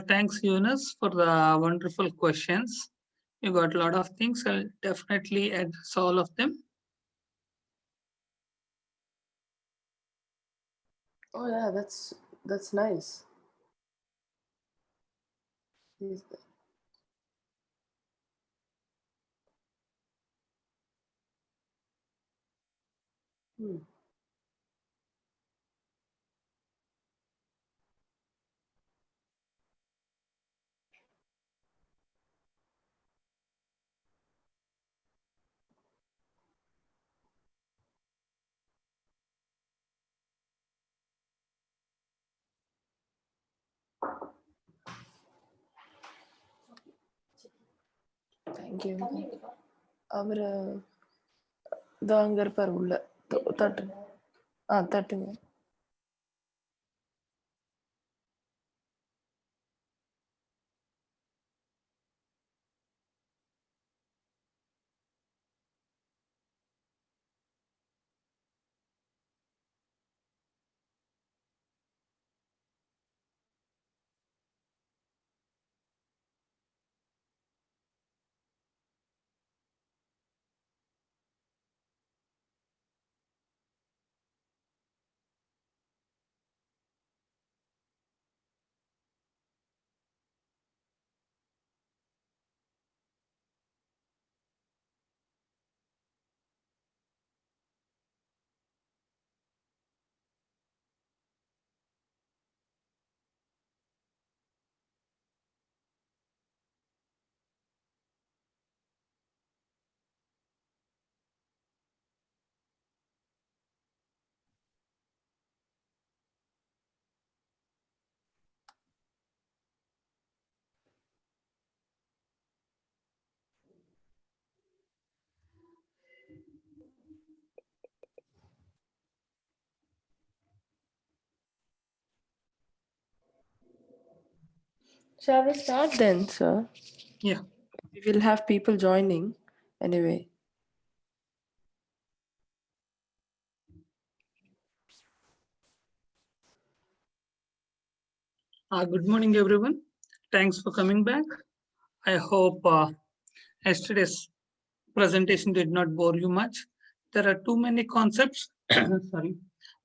Thanks, Eunice, for the wonderful questions. You got a lot of things. I'll definitely address all of them. Oh yeah, that's nice. Thank you. அவரு இதோ அங்க இருப்பாரு உள்ள தட்டு தட்டுங்க. Shall we start then, sir? Yeah. We will have people joining anyway. Good morning, everyone. Thanks for coming back. I hope yesterday's presentation did not bore you much. There are too many concepts. Sorry.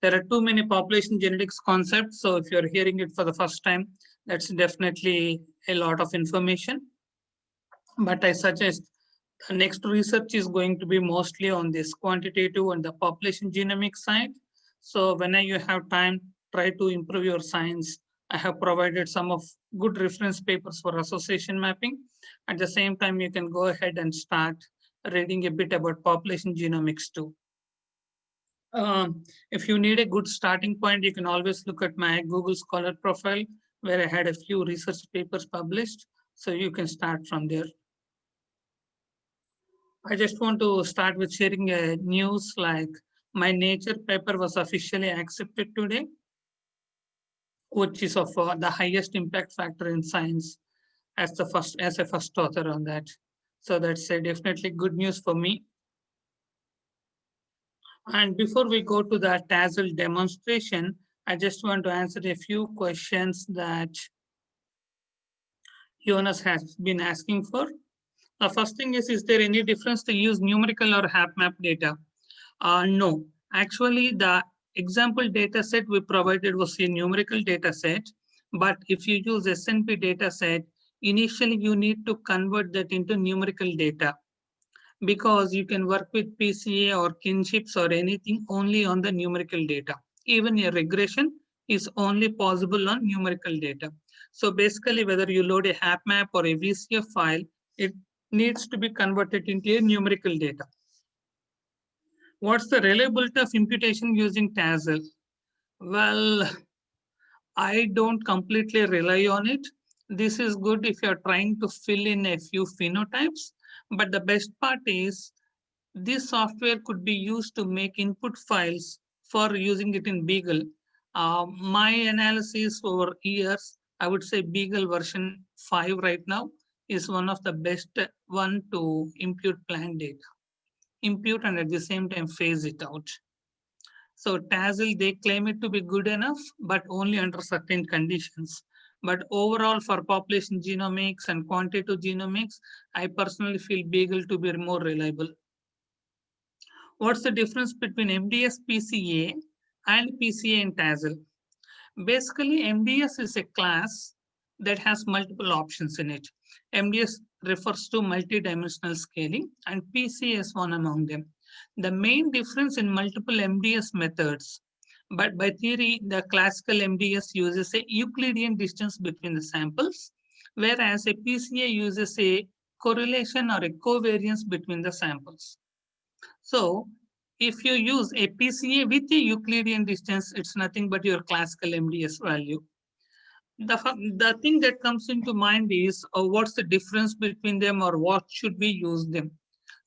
There are too many population genetics concepts. So if you're hearing it for the first time, that's definitely a lot of information. But I suggest the next research is going to be mostly on this quantitative and the population genomics side. So when you have time, try to improve your science. I have provided some of good reference papers for association mapping. At the same time, you can go ahead and start reading a bit about population genomics too. If you need a good starting point, you can always look at my Google Scholar profile, where I had a few research papers published. So you can start from there. I just want to start with sharing a news like my Nature paper was officially accepted today, which is of the highest impact factor in science as a first author on that. So that's definitely good news for me. And before we go to the TASL demonstration, I just want to answer a few questions that Jonas has been asking for. The first thing is there any difference to use numerical or HapMap data? No, actually the example data set we provided was a numerical data set, but if you use SNP data set, initially you need to convert that into numerical data, because you can work with PCA or kinships or anything only on the numerical data. Even a regression is only possible on numerical data. So basically, whether you load a HapMap or a VCF file, it needs to be converted into a numerical data. What's the reliability of imputation using Tassel? Well, I don't completely rely on it. This is good if you're trying to fill in a few phenotypes, but the best part is this software could be used to make input files for using it in Beagle. My analysis over years, I would say Beagle version 5 right now is one of the best one to impute plant data. Impute and at the same time phase it out. So Tassel, they claim it to be good enough, but only under certain conditions. But overall, for population genomics and quantitative genomics, I personally feel Beagle to be more reliable. What's the difference between MDS PCA and PCA in Tassel? Basically, MDS is a class that has multiple options in it. MDS refers to multidimensional scaling, and PCA is one among them. The main difference in multiple MDS methods, but by theory, the classical MDS uses a Euclidean distance between the samples, whereas a PCA uses a correlation or a covariance between the samples. So if you use a PCA with a Euclidean distance, it's nothing but your classical MDS value. The thing that comes into mind is what's the difference between them, or what should we use them?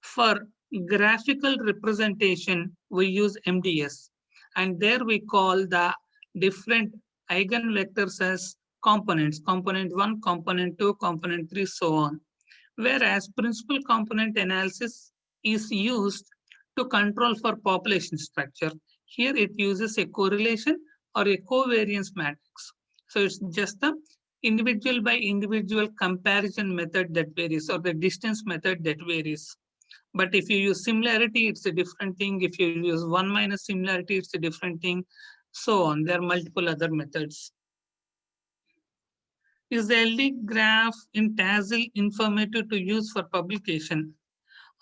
For graphical representation, we use MDS, and there we call the different eigenvectors as components, component 1, component 2, component 3, so on. Whereas principal component analysis is used to control for population structure. Here it uses a correlation or a covariance matrix. So it's just the individual by individual comparison method that varies, or the distance method that varies. But if you use similarity, it's a different thing. If you use 1 minus similarity, it's a different thing. So on, there are multiple other methods. Is the LD graph in Tassel informative to use for publication?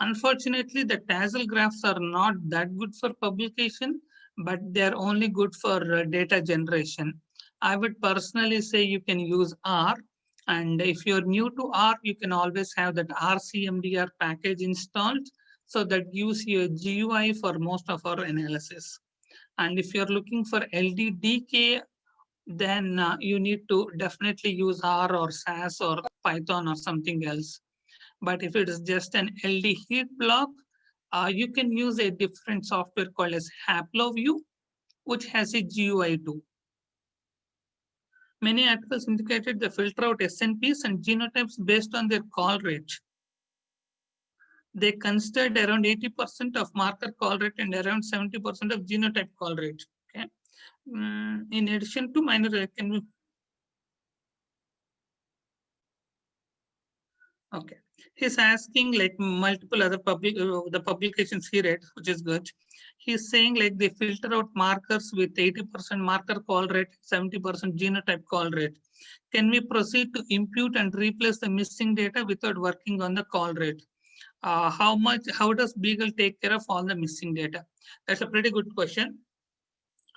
Unfortunately, the Tassel graphs are not that good for publication, but they're only good for data generation. I would personally say you can use R, and if you're new to R, you can always have that RCMDR package installed, so that gives you a GUI for most of our analysis. And if you're looking for LDDK, then you need to definitely use R or SAS or Python or something else. But if it is just an LD heat block, you can use a different software called as HaploView, which has a GUI too. Many articles indicated they filter out SNPs and genotypes based on their call rate. They considered around 80% of marker call rate and around 70% of genotype call rate. Okay. In addition to minor, can we? Okay. He's asking like multiple other the publications he read, which is good. He's saying like they filter out markers with 80% marker call rate, 70% genotype call rate. Can we proceed to impute and replace the missing data without working on the call rate? How does Beagle take care of all the missing data? That's a pretty good question.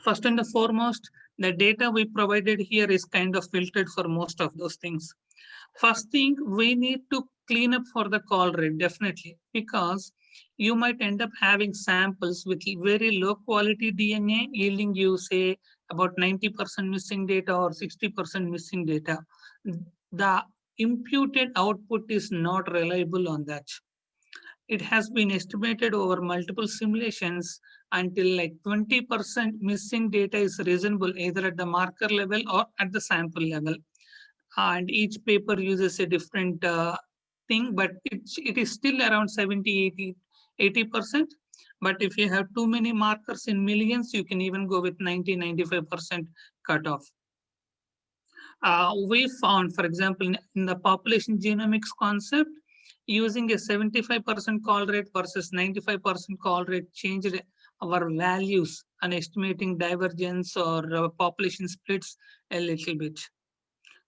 First and foremost, the data we provided here is kind of filtered for most of those things. First thing, we need to clean up for the call rate, definitely, because you might end up having samples with very low quality DNA yielding you say about 90% missing data or 60% missing data. The imputed output is not reliable on that. It has been estimated over multiple simulations until like 20% missing data is reasonable either at the marker level or at the sample level. And each paper uses a different thing, but it is still around 70, 80%. But if you have too many markers in millions, you can even go with 90, 95% cutoff. We found, for example, in the population genomics concept, using a 75% call rate versus 95% call rate changed our values and estimating divergence or population splits a little bit.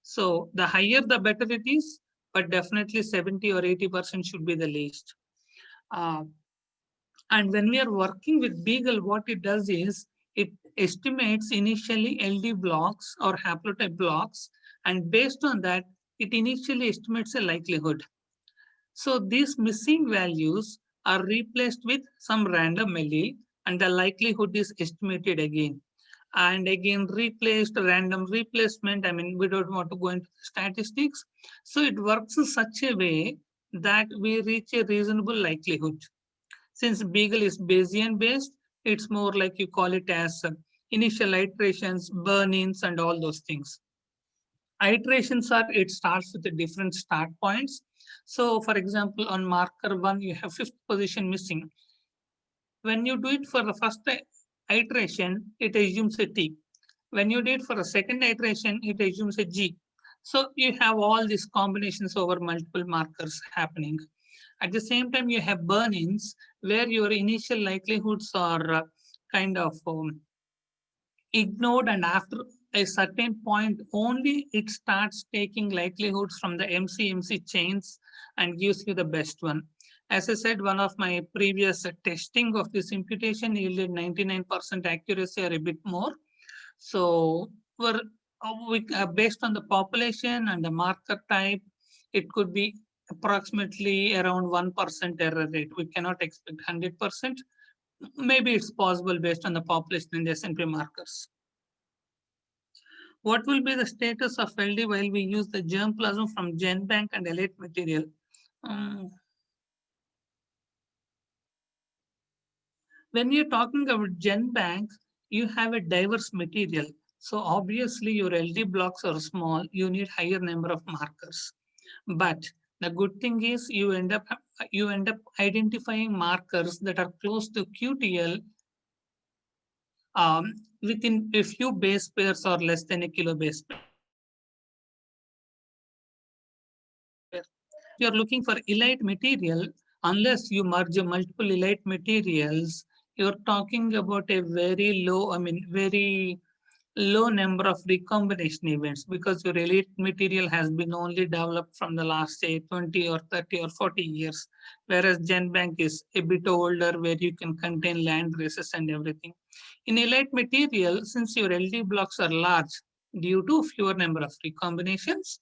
So the higher the better it is, but definitely 70 or 80% should be the least. And when we are working with Beagle, what it does is it estimates initially LD blocks or haplotype blocks, and based on that, it initially estimates a likelihood. So these missing values are replaced with some random allele, and the likelihood is estimated again. And again, replaced, random replacement. I mean, we don't want to go into statistics. So it works in such a way that we reach a reasonable likelihood. Since Beagle is Bayesian based, it's more like you call it as initial iterations, burn-ins, and all those things. Iterations are, it starts with the different start points. So for example, on marker 1, you have 5th position missing. When you do it for the first iteration, it assumes a T. When you do it for a second iteration, it assumes a G. So you have all these combinations over multiple markers happening. At the same time, you have burn-ins where your initial likelihoods are kind of ignored, and after a certain point only it starts taking likelihoods from the MC chains and gives you the best one. As I said, one of my previous testing of this imputation yielded 99% accuracy or a bit more. So based on the population and the marker type, it could be approximately around 1% error rate. We cannot expect 100%. Maybe it's possible based on the population and the SNP markers. What will be the status of LD while we use the germplasm from GenBank and elite material? When you're talking about GenBank, you have a diverse material. So obviously your LD blocks are small, you need higher number of markers. But the good thing is you end up identifying markers that are close to QTL within a few base pairs or less than a kilo base pair. You're looking for elite material, unless you merge multiple elite materials, you're talking about a very low, very low number of recombination events, because your elite material has been only developed from the last, say, 20 or 30 or 40 years, whereas GenBank is a bit older, where you can contain land races and everything. In elite material, since your LD blocks are large due to fewer number of recombinations,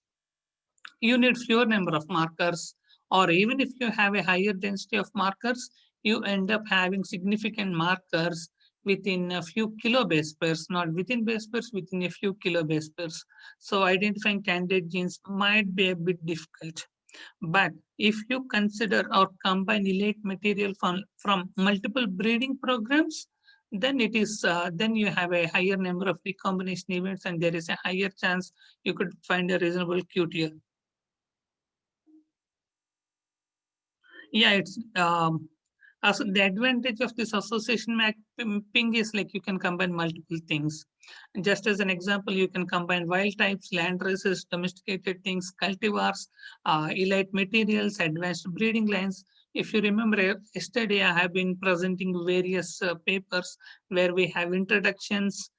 you need fewer number of markers, or even if you have a higher density of markers, you end up having significant markers within a few kilo base pairs, not within base pairs, within a few kilo base pairs. So identifying candidate genes might be a bit difficult. But if you consider or combine elite material from multiple breeding programs, then it is then you have a higher number of recombination events, and there is a higher chance you could find a reasonable QTL. Yeah, it's also the advantage of this association mapping is like you can combine multiple things. Just as an example, you can combine wild types, land races, domesticated things, cultivars, elite materials, advanced breeding lines. If you remember, yesterday I have been presenting various papers where we have introductions,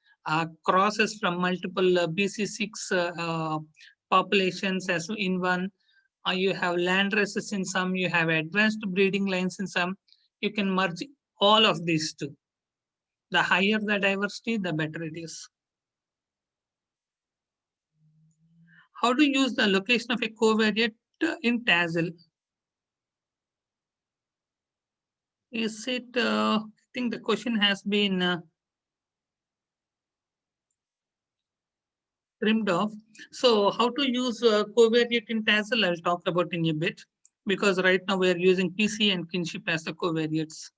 crosses from multiple BC6 populations as in one. You have land races in some, you have advanced breeding lines in some. You can merge all of these two. The higher the diversity, the better it is. How to use the location of a covariate in TASL? Is it, I think the question has been trimmed off. So how to use covariate in TASL, I'll talk about in a bit, because right now we are using PC and kinship as the covariates.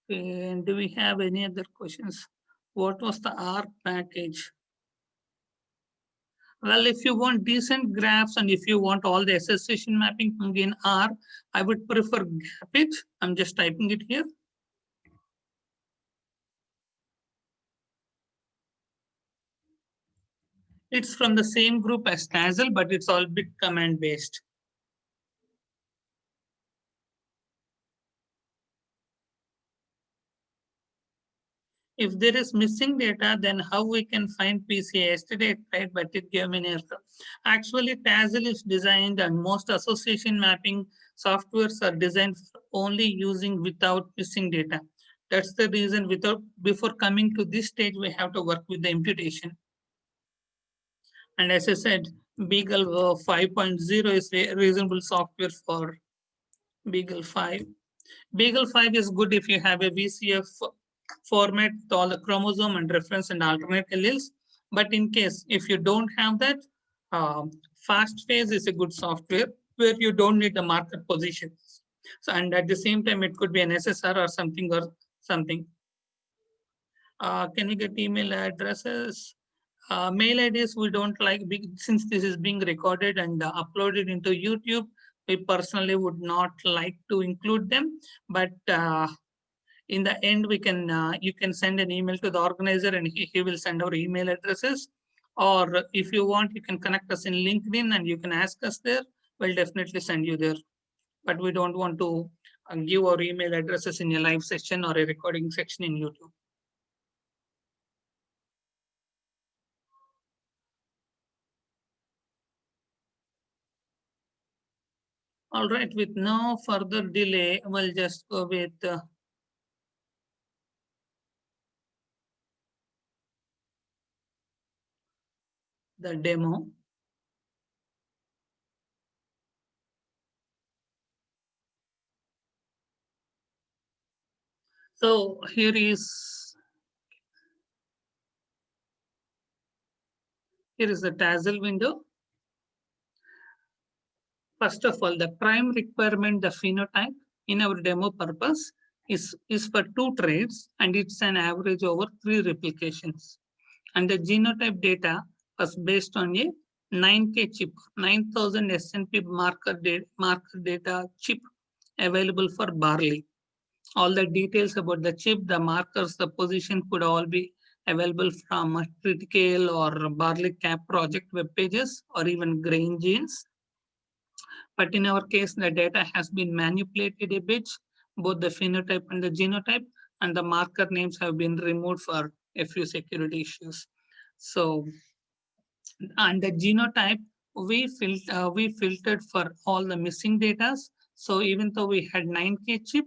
And do we have any other questions? What was the R package? Well, if you want decent graphs and if you want all the association mapping in R, I would prefer GAPIT. I'm just typing it here. It's from the same group as Tassel, but it's all bit command based. If there is missing data, then how we can find PCA? Yesterday I tried, but it gave me an error. Actually, Tassel is designed and most association mapping softwares are designed for only using without missing data. That's the reason before coming to this stage, we have to work with the imputation. And as I said, Beagle 5.0 is a reasonable software for Beagle 5. Beagle 5 is good if you have a VCF format with all the chromosome and reference and alternate alleles. But in case if you don't have that, FastPhase is a good software where you don't need the marker positions. So, and at the same time, it could be an SSR or something. Can we get email addresses? Mail IDs we don't like, since this is being recorded and uploaded into YouTube. We personally would not like to include them, but in the end, we can you can send an email to the organizer and he will send our email addresses. Or if you want, you can connect us in LinkedIn and you can ask us there. We'll definitely send you there. But we don't want to give our email addresses in a live session or a recording section in YouTube. All right, with no further delay, we'll just go with the demo. So here is the Tassel window. First of all, the prime requirement, the phenotype in our demo purpose is for 2 traits and it's an average over 3 replications. And the genotype data was based on a 9K chip, 9000 SNP marker data chip available for barley. All the details about the chip, the markers, the position could all be available from Critical or Barley Cap project web pages or even Grain Genes. But in our case, the data has been manipulated a bit, both the phenotype and the genotype, and the marker names have been removed for a few security issues. So, and the genotype, we filtered for all the missing data. So even though we had 9K chip,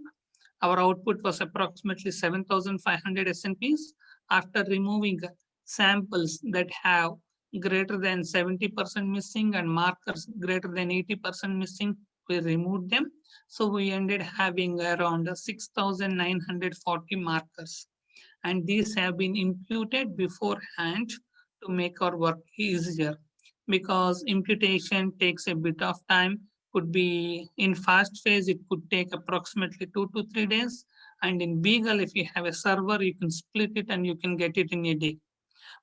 our output was approximately 7,500 SNPs. After removing samples that have greater than 70% missing and markers greater than 80% missing, we removed them. So we ended having around 6,940 markers. And these have been imputed beforehand to make our work easier, because imputation takes a bit of time. Could be in FastPhase, it could take approximately 2 to 3 days. And in Beagle, if you have a server, you can split it and you can get it in a day.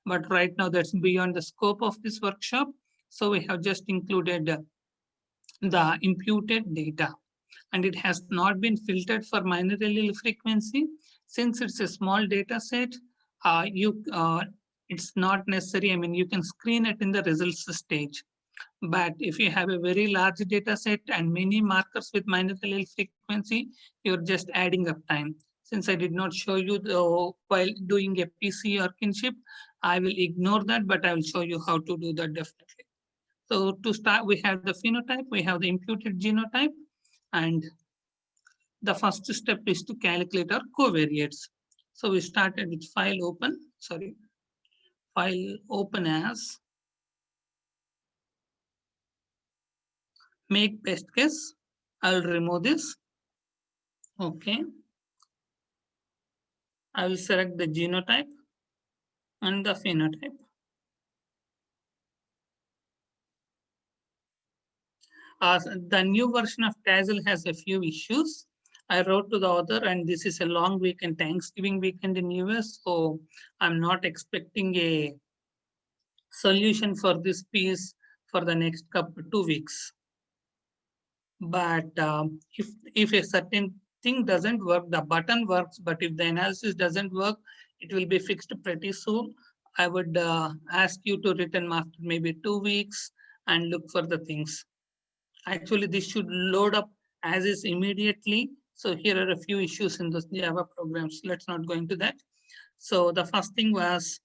But right now that's beyond the scope of this workshop. So we have just included the imputed data, and it has not been filtered for minor allele frequency. Since it's a small data set, it's not necessary. I mean, you can screen it in the results stage. But if you have a very large data set and many markers with minor allele frequency, you're just adding up time. Since I did not show you while doing a PC or kinship, I will ignore that, but I will show you how to do that definitely. So to start, we have the phenotype, we have the imputed genotype, and the first step is to calculate our covariates. So we started with file open as make best guess. I'll remove this. Okay. I will select the genotype and the phenotype. The new version of Tassel has a few issues. I wrote to the author, and this is a long weekend, Thanksgiving weekend in US, so I'm not expecting a solution for this piece for the next 2 weeks. But if a certain thing doesn't work, the button works, but if the analysis doesn't work, it will be fixed pretty soon. I would ask you to return after maybe 2 weeks and look for the things. Actually, this should load up as is immediately. So here are a few issues in those Java programs. Let's not go into that. So the first thing was,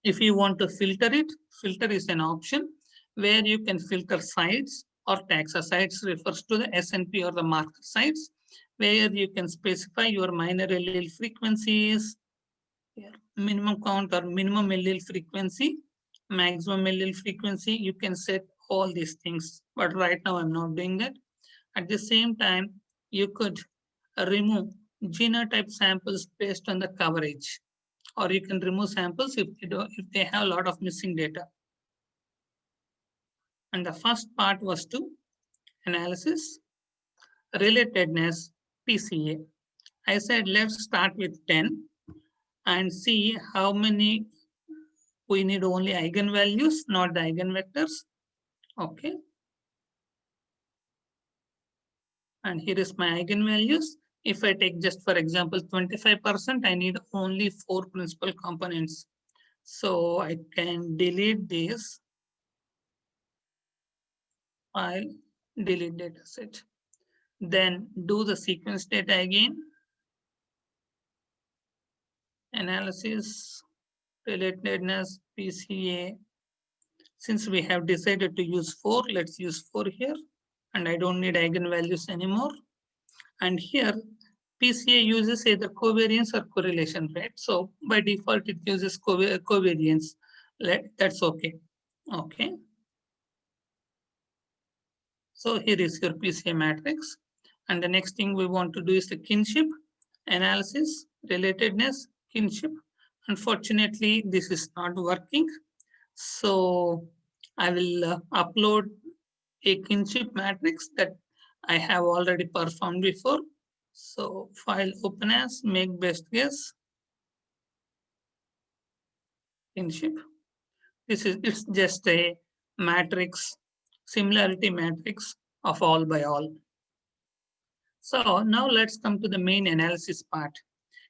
if you want to filter it, filter is an option where you can filter sites or tags. Sites refers to the SNP or the marker sites, where you can specify your minor allele frequencies, minimum count or minimum allele frequency, maximum allele frequency. You can set all these things, but right now I'm not doing that. At the same time, you could remove genotype samples based on the coverage, or you can remove samples if they have a lot of missing data. And the first part was to analysis, relatedness, PCA. I said, let's start with 10 and see how many we need. Only eigenvalues, not the eigenvectors. Okay. And here is my eigenvalues. If I take just for example 25%, I need only 4 principal components. So I can delete this file, delete dataset. Then do the sequence data again. Analysis, relatedness, PCA. Since we have decided to use 4, let's use 4 here. And I don't need eigenvalues anymore. And here, PCA uses either covariance or correlation, right? So by default, it uses covariance. That's okay. Okay. So here is your PCA matrix. And the next thing we want to do is the kinship analysis, relatedness, kinship. Unfortunately, this is not working. So I will upload a kinship matrix that I have already performed before. So file open as, make best guess, kinship. It's just a matrix, similarity matrix of all by all. So now let's come to the main analysis part.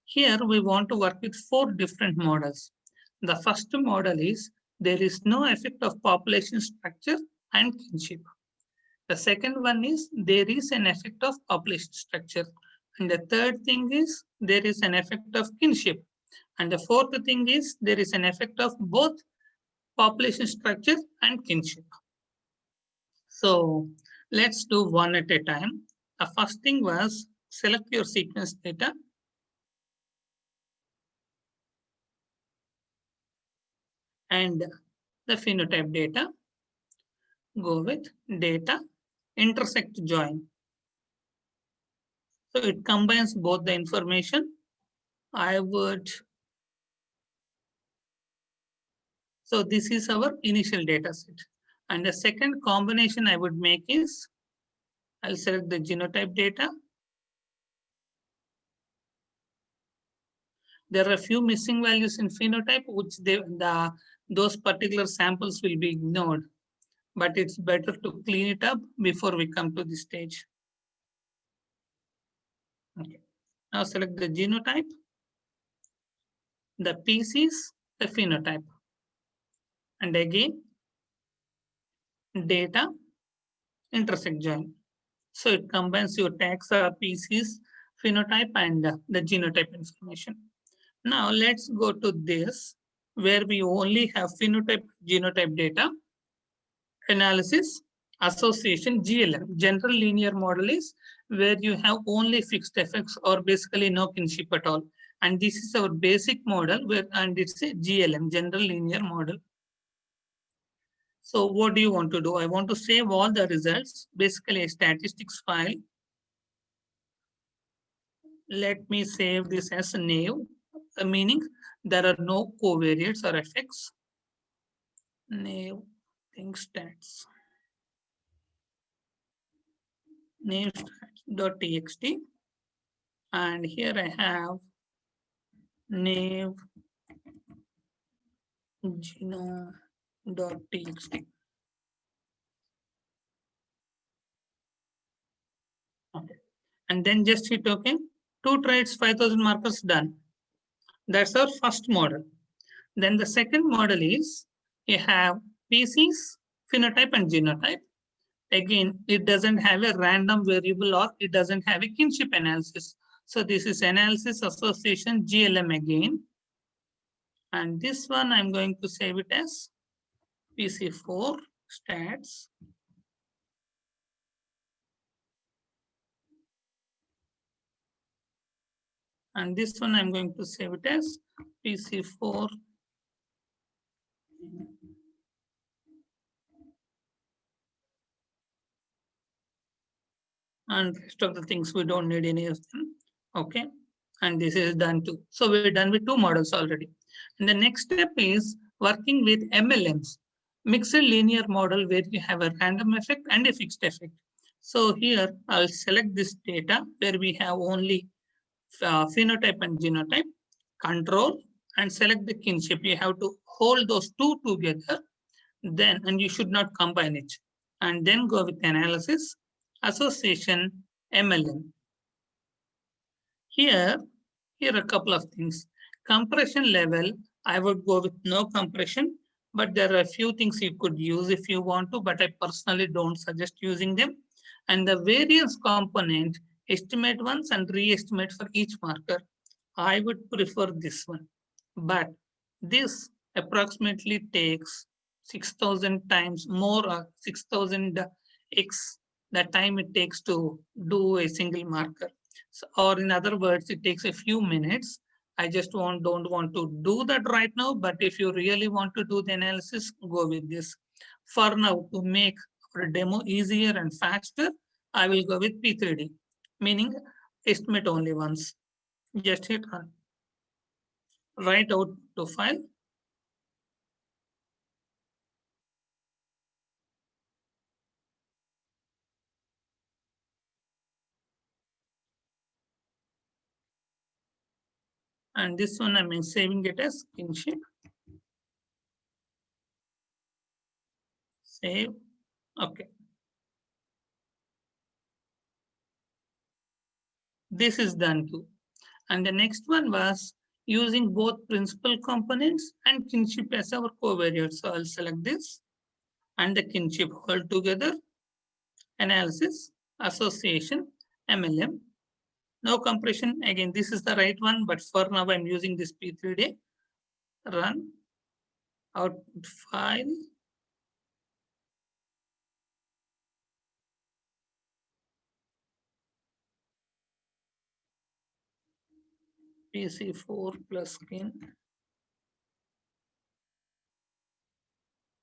Here we want to work with 4 different models. The first model is there is no effect of population structure and kinship. The second one is there is an effect of population structure. And the third thing is there is an effect of kinship. And the fourth thing is there is an effect of both population structure and kinship. So let's do one at a time. The first thing was select your sequence data. And the phenotype data. Go with data, intersect join. So it combines both the information. So this is our initial data set. And the second combination I would make is, I'll select the genotype data. There are a few missing values in phenotype, which those particular samples will be ignored. But it's better to clean it up before we come to this stage. Okay. Now select the genotype, the PCs, the phenotype. And again, data, intersect join. So it combines your tags, PCs, phenotype, and the genotype information. Now let's go to this, where we only have phenotype, genotype data, analysis, association, GLM. General linear model is where you have only fixed effects or basically no kinship at all. And this is our basic model, and it's a GLM, general linear model. So what do you want to do? I want to save all the results, basically a statistics file. Let me save this as a naive, meaning there are no covariates or effects. Naive thing stats. Naive stats.txt. And here I have naive genome.txt. Okay. And then just hit OK. 2 traits, 5,000 markers done. That's our first model. Then the second model is you have species, phenotype, and genotype. Again, it doesn't have a random variable or it doesn't have a kinship analysis. So this is analysis association GLM again. And this one I'm going to save it as PC4 stats. And this one I'm going to save it as PC4 and rest of the things we don't need any of them. Okay, and this is done too. So we're done with 2 models already. And the next step is working with MLMs, mixed linear model where you have a random effect and a fixed effect. So here I'll select this data where we have only phenotype and genotype, control, and select the kinship. You have to hold those 2 together, then, and you should not combine it. And then go with analysis, association, MLM. Here are a couple of things. Compression level, I would go with no compression, but there are a few things you could use if you want to, but I personally don't suggest using them. And the variance component, estimate once and re-estimate for each marker. I would prefer this one, but this approximately takes 6,000 times more, 6,000x the time it takes to do a single marker. So, or in other words, it takes a few minutes. I just don't want to do that right now, but if you really want to do the analysis, go with this. For now, to make our demo easier and faster, I will go with P3D, meaning estimate only once. Just hit run. Write out to file. And this one I'm saving it as kinship. Save. Okay. This is done too. And the next one was using both principal components and kinship as our covariate. So I'll select this and the kinship all together. Analysis, association, MLM. No compression. Again, this is the right one, but for now I'm using this P3D. Run. Output file. PC4 plus skin.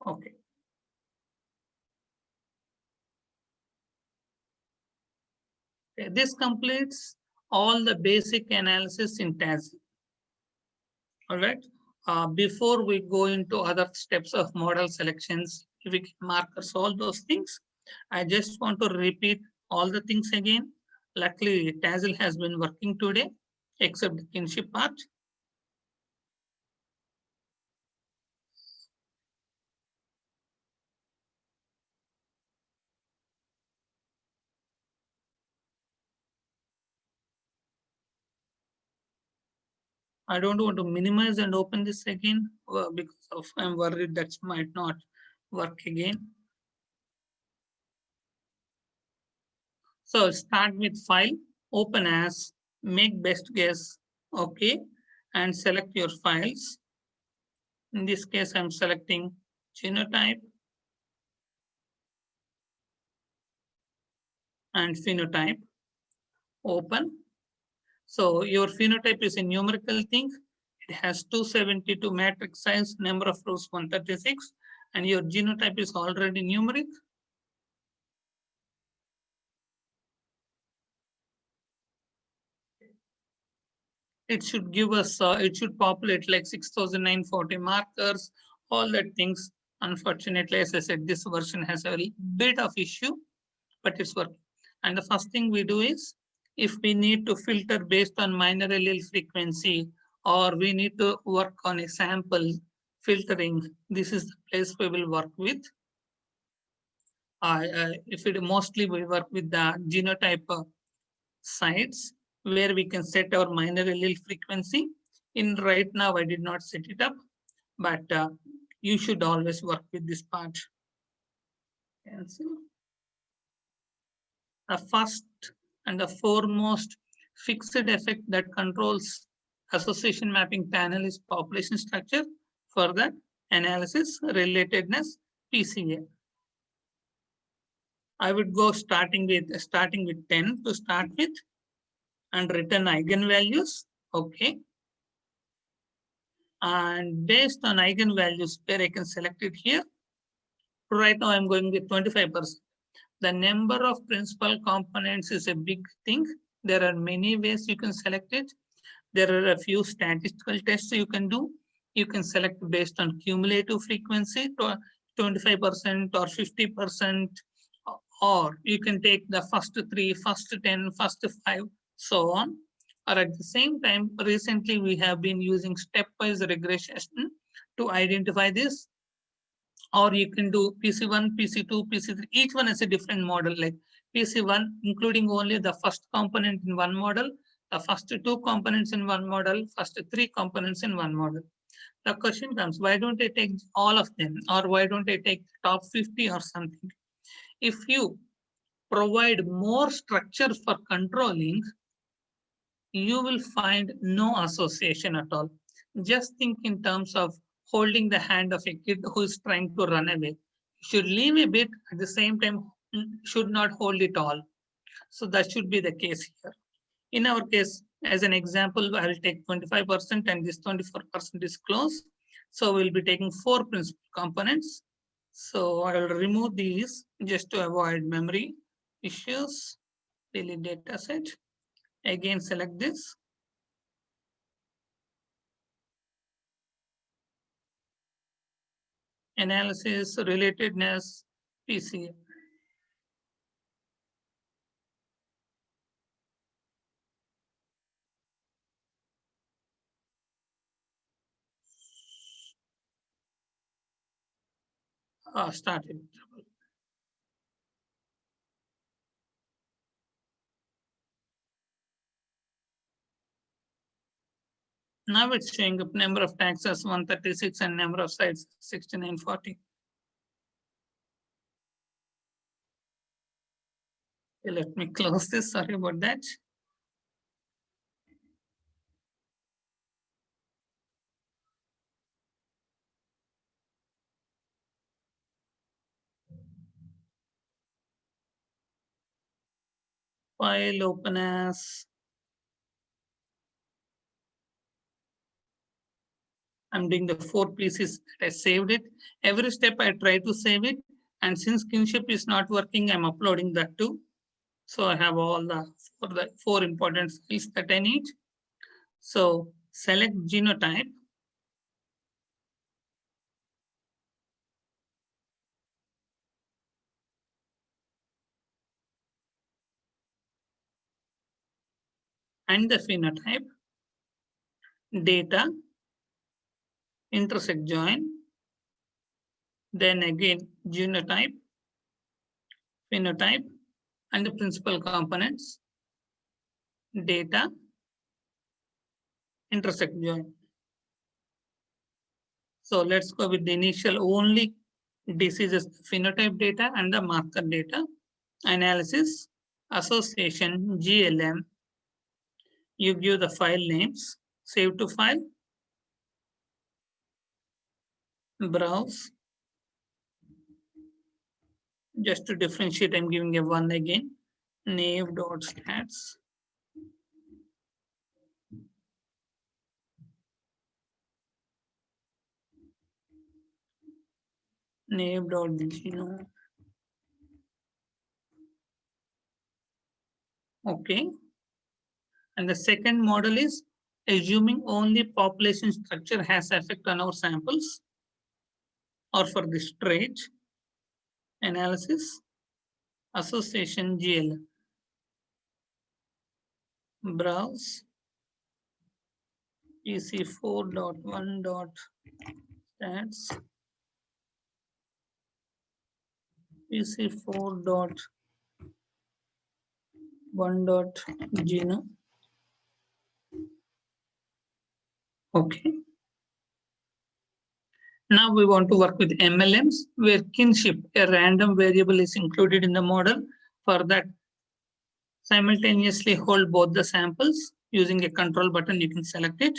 Okay. This completes all the basic analysis in TASI. All right. Before we go into other steps of model selections, markers, all those things, I just want to repeat all the things again. Luckily, TASL has been working today, except the kinship part. I don't want to minimize and open this again because I'm worried that might not work again. So start with file, open as, make best guess, okay, and select your files. In this case, I'm selecting genotype and phenotype, open. So your phenotype is a numerical thing. It has 272 matrix size, number of rows 136, and your genotype is already numeric. It should give us, it should populate like 6,940 markers, all that things. Unfortunately, as I said, this version has a bit of issue, but it's working. And the first thing we do is, if we need to filter based on minor allele frequency, or we need to work on a sample filtering, this is the place we will work with. If it mostly we work with the genotype sites where we can set our minor allele frequency. In right now, I did not set it up. but you should always work with this part. Cancel. The first and the foremost fixed effect that controls association mapping panel is population structure. For that analysis, relatedness, PCA. I would go starting with 10 to start with and return eigenvalues. Okay. And based on eigenvalues, where I can select it here. Right now I'm going with 25%. The number of principal components is a big thing. There are many ways you can select it. There are a few statistical tests you can do. You can select based on cumulative frequency to 25% or 50%, or you can take the first 3, first 10, first 5, so on. Or at the same time, recently we have been using stepwise regression to identify this. Or you can do PC1, PC2, PC3, each one is a different model, like PC1, including only the first component in one model, the first 2 components in one model, first 3 components in one model. The question comes, why don't I take all of them? Or why don't I take top 50 or something? If you provide more structure for controlling, you will find no association at all. Just think in terms of holding the hand of a kid who is trying to run away. You should leave a bit, at the same time, should not hold it all. So that should be the case here. In our case, as an example, I will take 25% and this 24% is closed. So we'll be taking 4 principal components. So I will remove these just to avoid memory issues. Delete data set. Again, select this. Analysis, relatedness, PCA. Started. Now it's showing up number of taxes 136 and number of sites 6940. Okay, let me close this. Sorry about that. File open as. I'm doing the 4 pieces that I saved it. Every step I try to save it. And since kinship is not working, I'm uploading that too. So I have all the 4 important fields that I need. So select genotype. And the phenotype. Data. Intersect join. Then again, genotype, phenotype, and the principal components, data, intersect join. So let's go with the initial only diseases, phenotype data and the marker data. Analysis, association, GLM. You give the file names, save to file, browse. Just to differentiate, I'm giving a 1 again, naive.stats. Naive.genome. Okay. And the second model is assuming only population structure has effect on our samples, or for this trait. Analysis, association, GL. Browse, PC4.1.stats, PC4.1.genome. Okay. Now we want to work with MLMs where kinship, a random variable, is included in the model. For that, simultaneously hold both the samples. Using a control button, you can select it.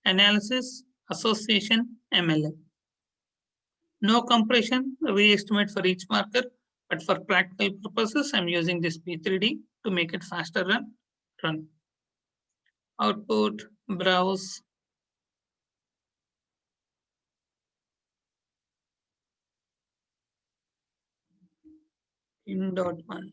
Analysis, association, MLM. No compression, re-estimate for each marker, but for practical purposes, I'm using this P3D to make it faster run. Output, browse. In.1.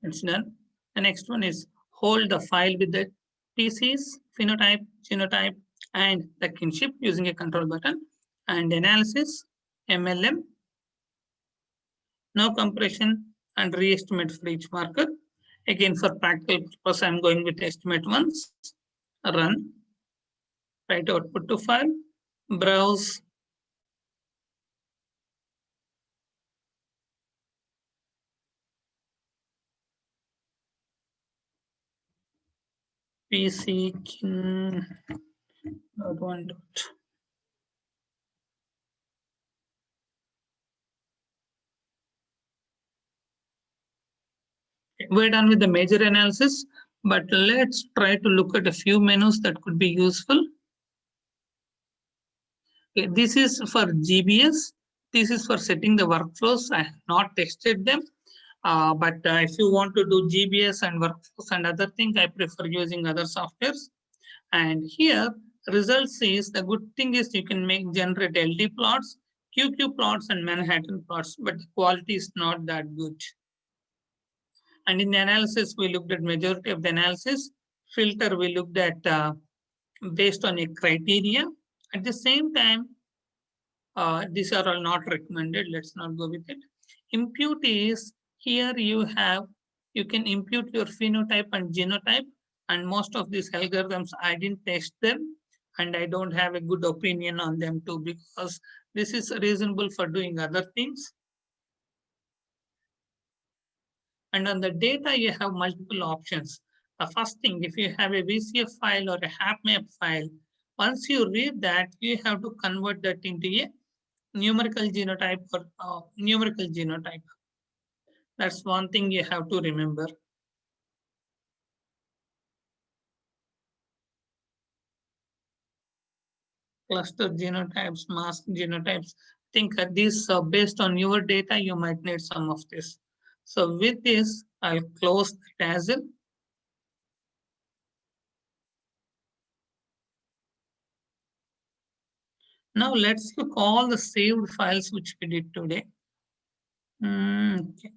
It's done. The next one is hold the file with the PCs, phenotype, genotype, and the kinship using a control button. And analysis, MLM, no compression, and re-estimate for each marker. Again, for practical purpose, I'm going with estimate once. Run. Write output to file. Browse. PC kin.1. We're done with the major analysis, but let's try to look at a few menus that could be useful. Okay, this is for GBS. This is for setting the workflows. I have not tested them, but if you want to do GBS and workflows and other things, I prefer using other softwares. And here, results is the good thing is you can generate LD plots, QQ plots, and Manhattan plots, but the quality is not that good. And in the analysis, we looked at majority of the analysis. Filter, we looked at based on a criteria. At the same time, these are all not recommended. Let's not go with it. Impute is here you can impute your phenotype and genotype. And most of these algorithms, I didn't test them. And I don't have a good opinion on them too, because this is reasonable for doing other things. And on the data, you have multiple options. The first thing, if you have a VCF file or a HapMap file, once you read that, you have to convert that into a numerical genotype or numerical genotype. That's one thing you have to remember. Cluster genotypes, mask genotypes. Think these based on your data, you might need some of this. So with this, I'll close the Tassel. Now let's look all the saved files which we did today. Okay.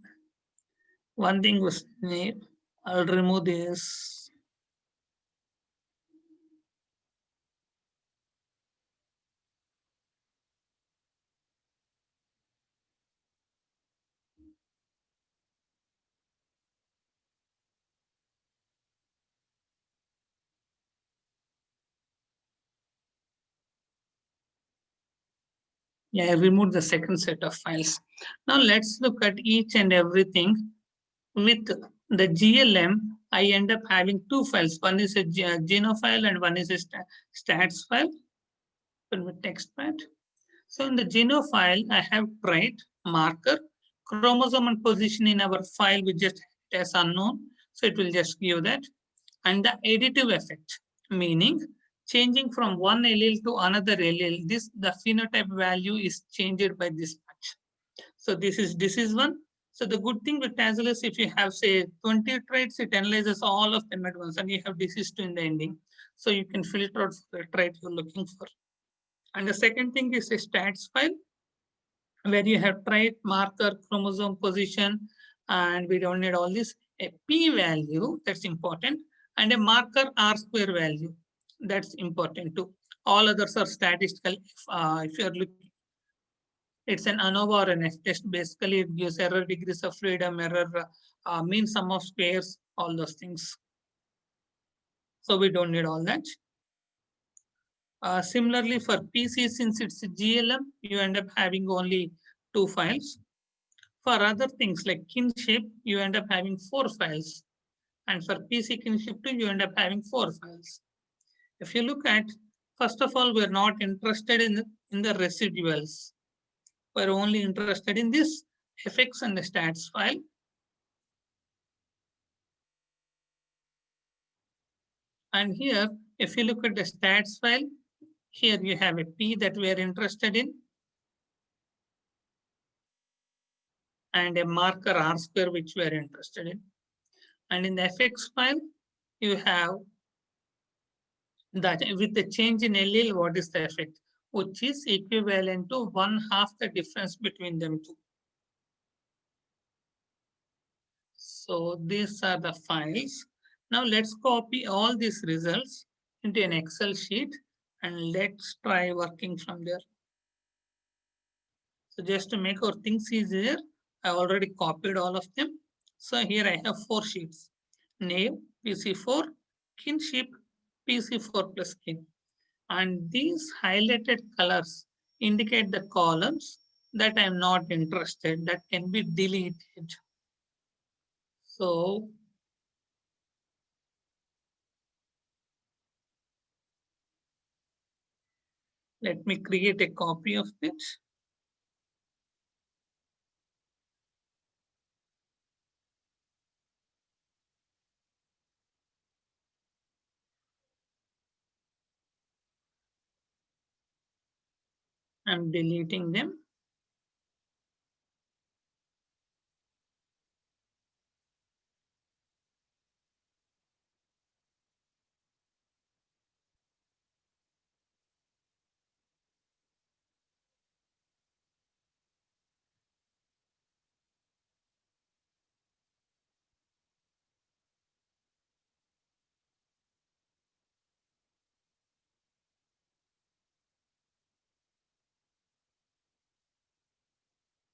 One thing was name. I'll remove this. Yeah, I removed the second set of files. Now let's look at each and everything. With the GLM, I end up having two files. One is a geno file and one is a stats file. With text pad. So in the geno file, I have trait, marker, chromosome and position in our file, we just as unknown. So it will just give that. And the additive effect, meaning changing from one allele to another allele, the phenotype value is changed by this much. So this is one. So the good thing with Tassel is if you have say 20 traits, it analyzes all of them at once, and you have disease 2 in the ending. So you can filter out the trait you're looking for. And the second thing is a stats file where you have trait, marker, chromosome position, and we don't need all this. A p-value, that's important, and a marker R-square value, that's important too. All others are statistical. If you're looking, it's an ANOVA or an F-test. Basically, it gives error degrees of freedom, error mean sum of squares, all those things. So we don't need all that. Similarly, for PC, since it's a GLM, you end up having only two files. For other things like kinship, you end up having 4 files. And for PC kinship 2, you end up having 4 files. If you look at, first of all, we're not interested in the residuals. We're only interested in this fx and the stats file. And here, if you look at the stats file, here you have a P that we are interested in, and a marker R square which we are interested in. And in the fx file, you have that with the change in allele, what is the effect? Which is equivalent to 1/2 the difference between them two. So these are the files. Now let's copy all these results into an Excel sheet and let's try working from there. So just to make our things easier, I already copied all of them. So here I have 4 sheets: name, PC4, kinship, PC4 plus kin. And these highlighted colors indicate the columns that I'm not interested, that can be deleted. So let me create a copy of it. I'm deleting them.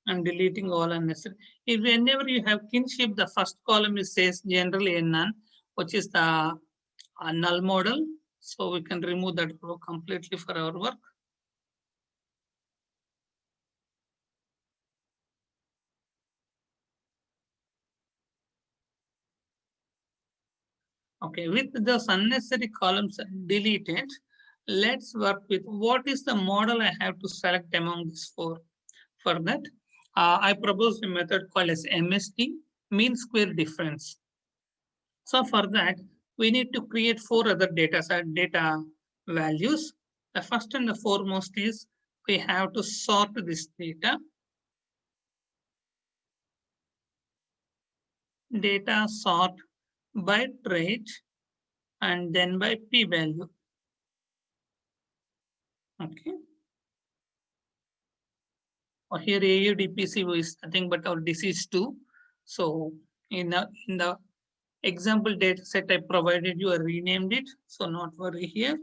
I'm deleting all unnecessary. If whenever you have kinship, the first column is says generally a none, which is the null model. So we can remove that row completely for our work. Okay, with those unnecessary columns deleted, let's work with what is the model I have to select among these 4. For that, I propose a method called as MSD, mean square difference. So for that, we need to create 4 other data values. The first and the foremost is we have to sort this data sort by trait and then by p-value. Okay. Here AUDPC is nothing but our disease 2. So in the example data set I provided you, I renamed it. So not worry here.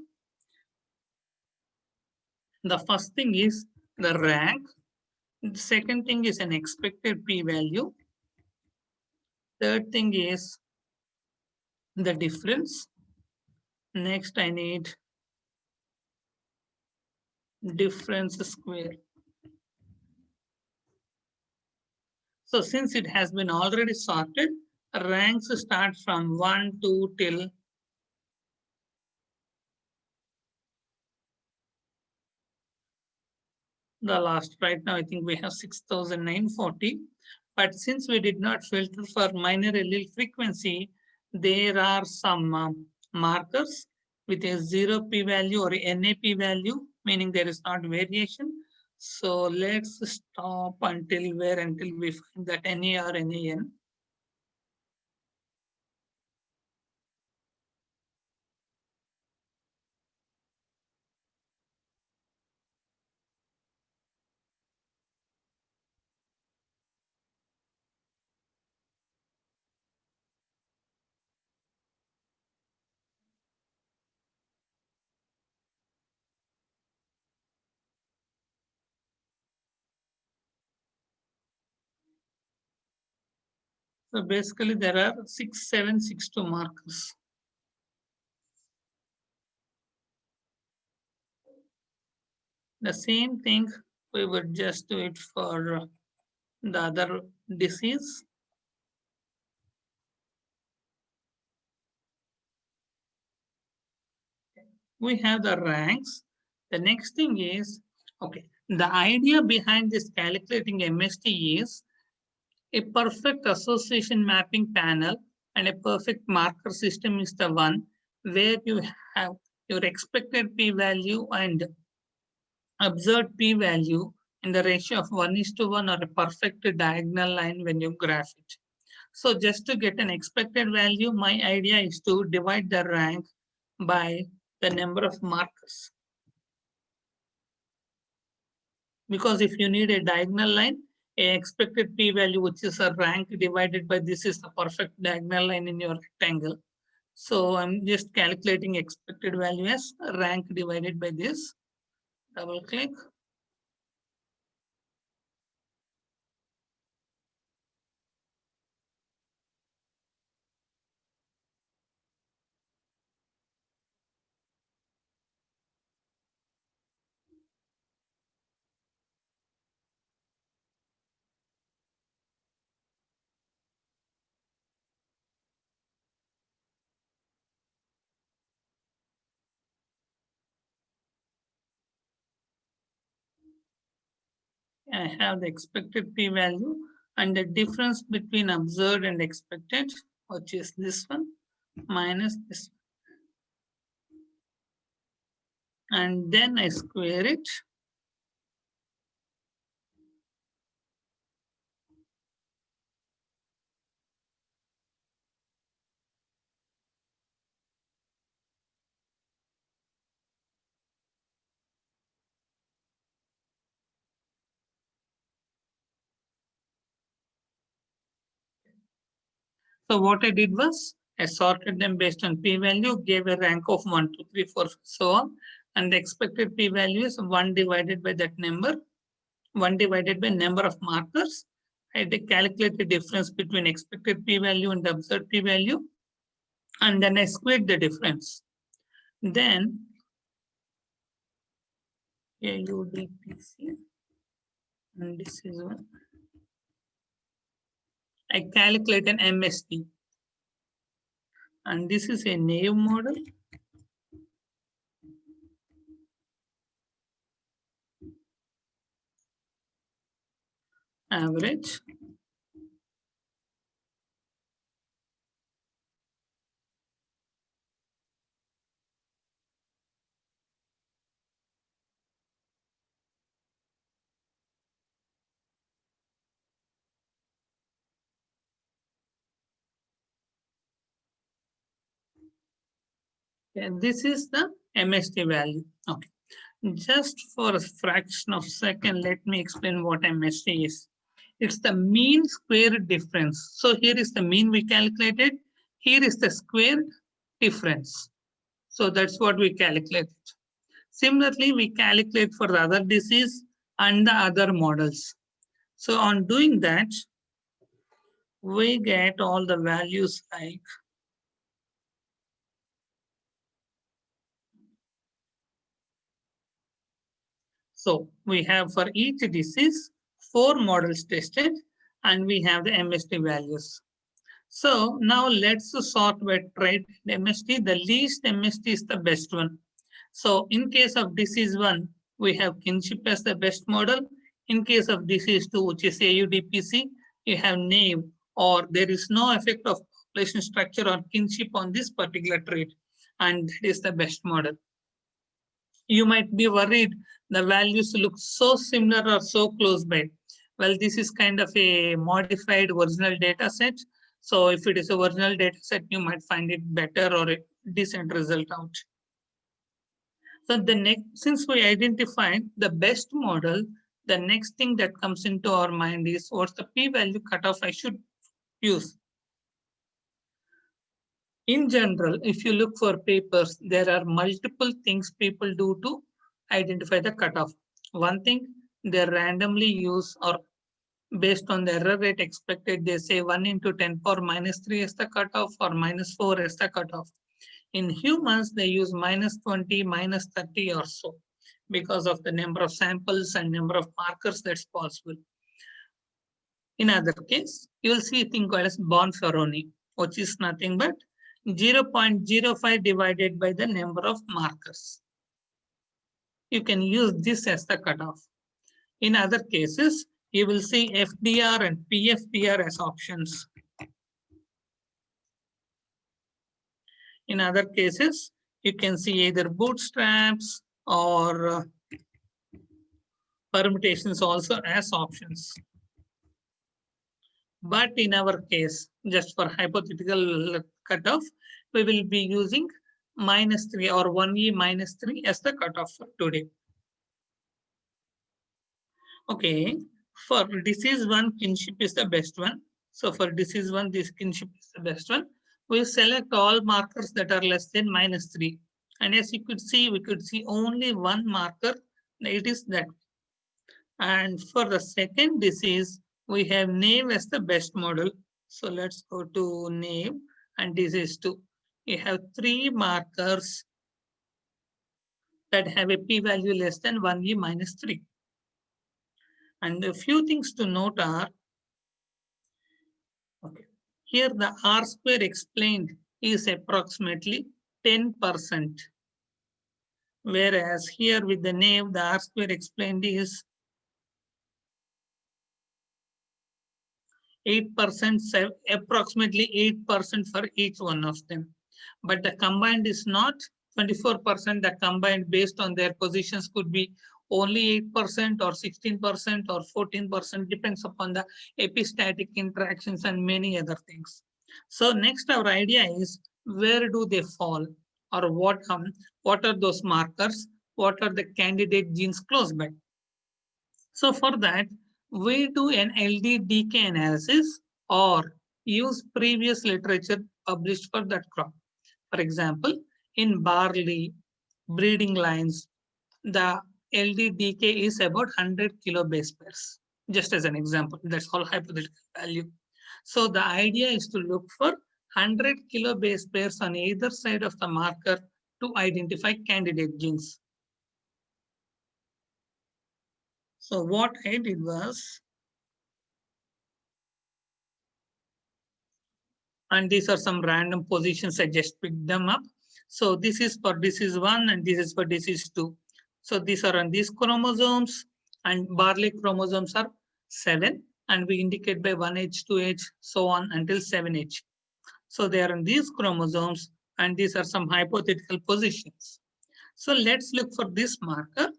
The first thing is the rank. The second thing is an expected p-value. Third thing is the difference. Next, I need difference square. So since it has been already sorted, ranks start from 1, 2 till the last. Right now, I think we have 6,940. But since we did not filter for minor allele frequency, there are some markers with a 0 p-value or NA p-value, meaning there is not variation. So let's stop until we find that NA or NAN. So basically there are 6762 markers. The same thing we would just do it for the other disease. We have the ranks. The next thing is, okay, the idea behind this calculating MST is a perfect association mapping panel and a perfect marker system is the one where you have your expected p-value and observed p-value in the ratio of 1:1 or a perfect diagonal line when you graph it. So just to get an expected value, my idea is to divide the rank by the number of markers. Because if you need a diagonal line, a expected p-value, which is a rank divided by this, is the perfect diagonal line in your rectangle. So I'm just calculating expected value as rank divided by this. Double click. I have the expected p-value and the difference between observed and expected, which is this one minus this one. And then I square it. So what I did was I sorted them based on p-value, gave a rank of 1, 2, 3, 4, so on. And the expected p-value is 1 divided by that number, 1 divided by number of markers. I calculate the difference between expected p-value and observed p-value. And then I squared the difference. Then AUDPC, and this is one. I calculate an MST. And this is a naive model. Average. And this is the MST value. Okay. Just for a fraction of a second, let me explain what MST is. It's the mean square difference. So here is the mean we calculated. Here is the square difference. So that's what we calculated. Similarly, we calculate for the other disease and the other models. So on doing that, we get all the values like so we have for each disease 4 models tested and we have the MST values. So now let's sort by trait MST. The least MST is the best one. So in case of disease 1, we have kinship as the best model. In case of disease 2, which is AUDPC, you have naive, or there is no effect of population structure or kinship on this particular trait, and that is the best model. You might be worried the values look so similar or so close by. Well, this is kind of a modified original data set. So if it is a original data set, you might find it better or a decent result out. So the next, since we identified the best model, the next thing that comes into our mind is what's the p-value cutoff I should use. In general, if you look for papers, there are multiple things people do to identify the cutoff. One thing, they randomly use or based on the error rate expected, they say 1 into 10 power minus 3 as the cutoff or minus 4 as the cutoff. In humans, they use minus 20, minus 30 or so because of the number of samples and number of markers that's possible. In other case, you will see a thing called as Bonferroni, which is nothing but 0.05 divided by the number of markers. You can use this as the cutoff. In other cases, you will see FDR and PFPR as options. In other cases, you can see either bootstraps or permutations also as options. But in our case, just for hypothetical cutoff, we will be using -3 or 1E -3 as the cutoff for today. Okay, for disease 1, kinship is the best one. So for disease 1, this kinship is the best one. We select all markers that are less than -3. And as you could see, we could see only one marker, it is that. And for the second disease, we have name as the best model. So let's go to name and disease 2. You have 3 markers that have a p-value less than 1e -3. And a few things to note are, okay, here the R square explained is approximately 10%. Whereas here with the name, the R square explained is 8%, approximately 8% for each one of them. But the combined is not 24%. The combined based on their positions could be only 8% or 16% or 14%, depends upon the epistatic interactions and many other things. So next, our idea is where do they fall, or what are those markers? What are the candidate genes close by? So for that, we do an LD-DK analysis or use previous literature published for that crop. For example, in barley breeding lines, the LD-DK is about 100 kilobase pairs, just as an example. That's all hypothetical value. So the idea is to look for 100 kilobase pairs on either side of the marker to identify candidate genes. So what I did was, and these are some random positions, I just picked them up. So this is for disease 1 and this is for disease 2. So these are on these chromosomes, and barley chromosomes are 7, and we indicate by 1H, 2H, so on until 7H. So they are on these chromosomes, and these are some hypothetical positions. So let's look for this marker.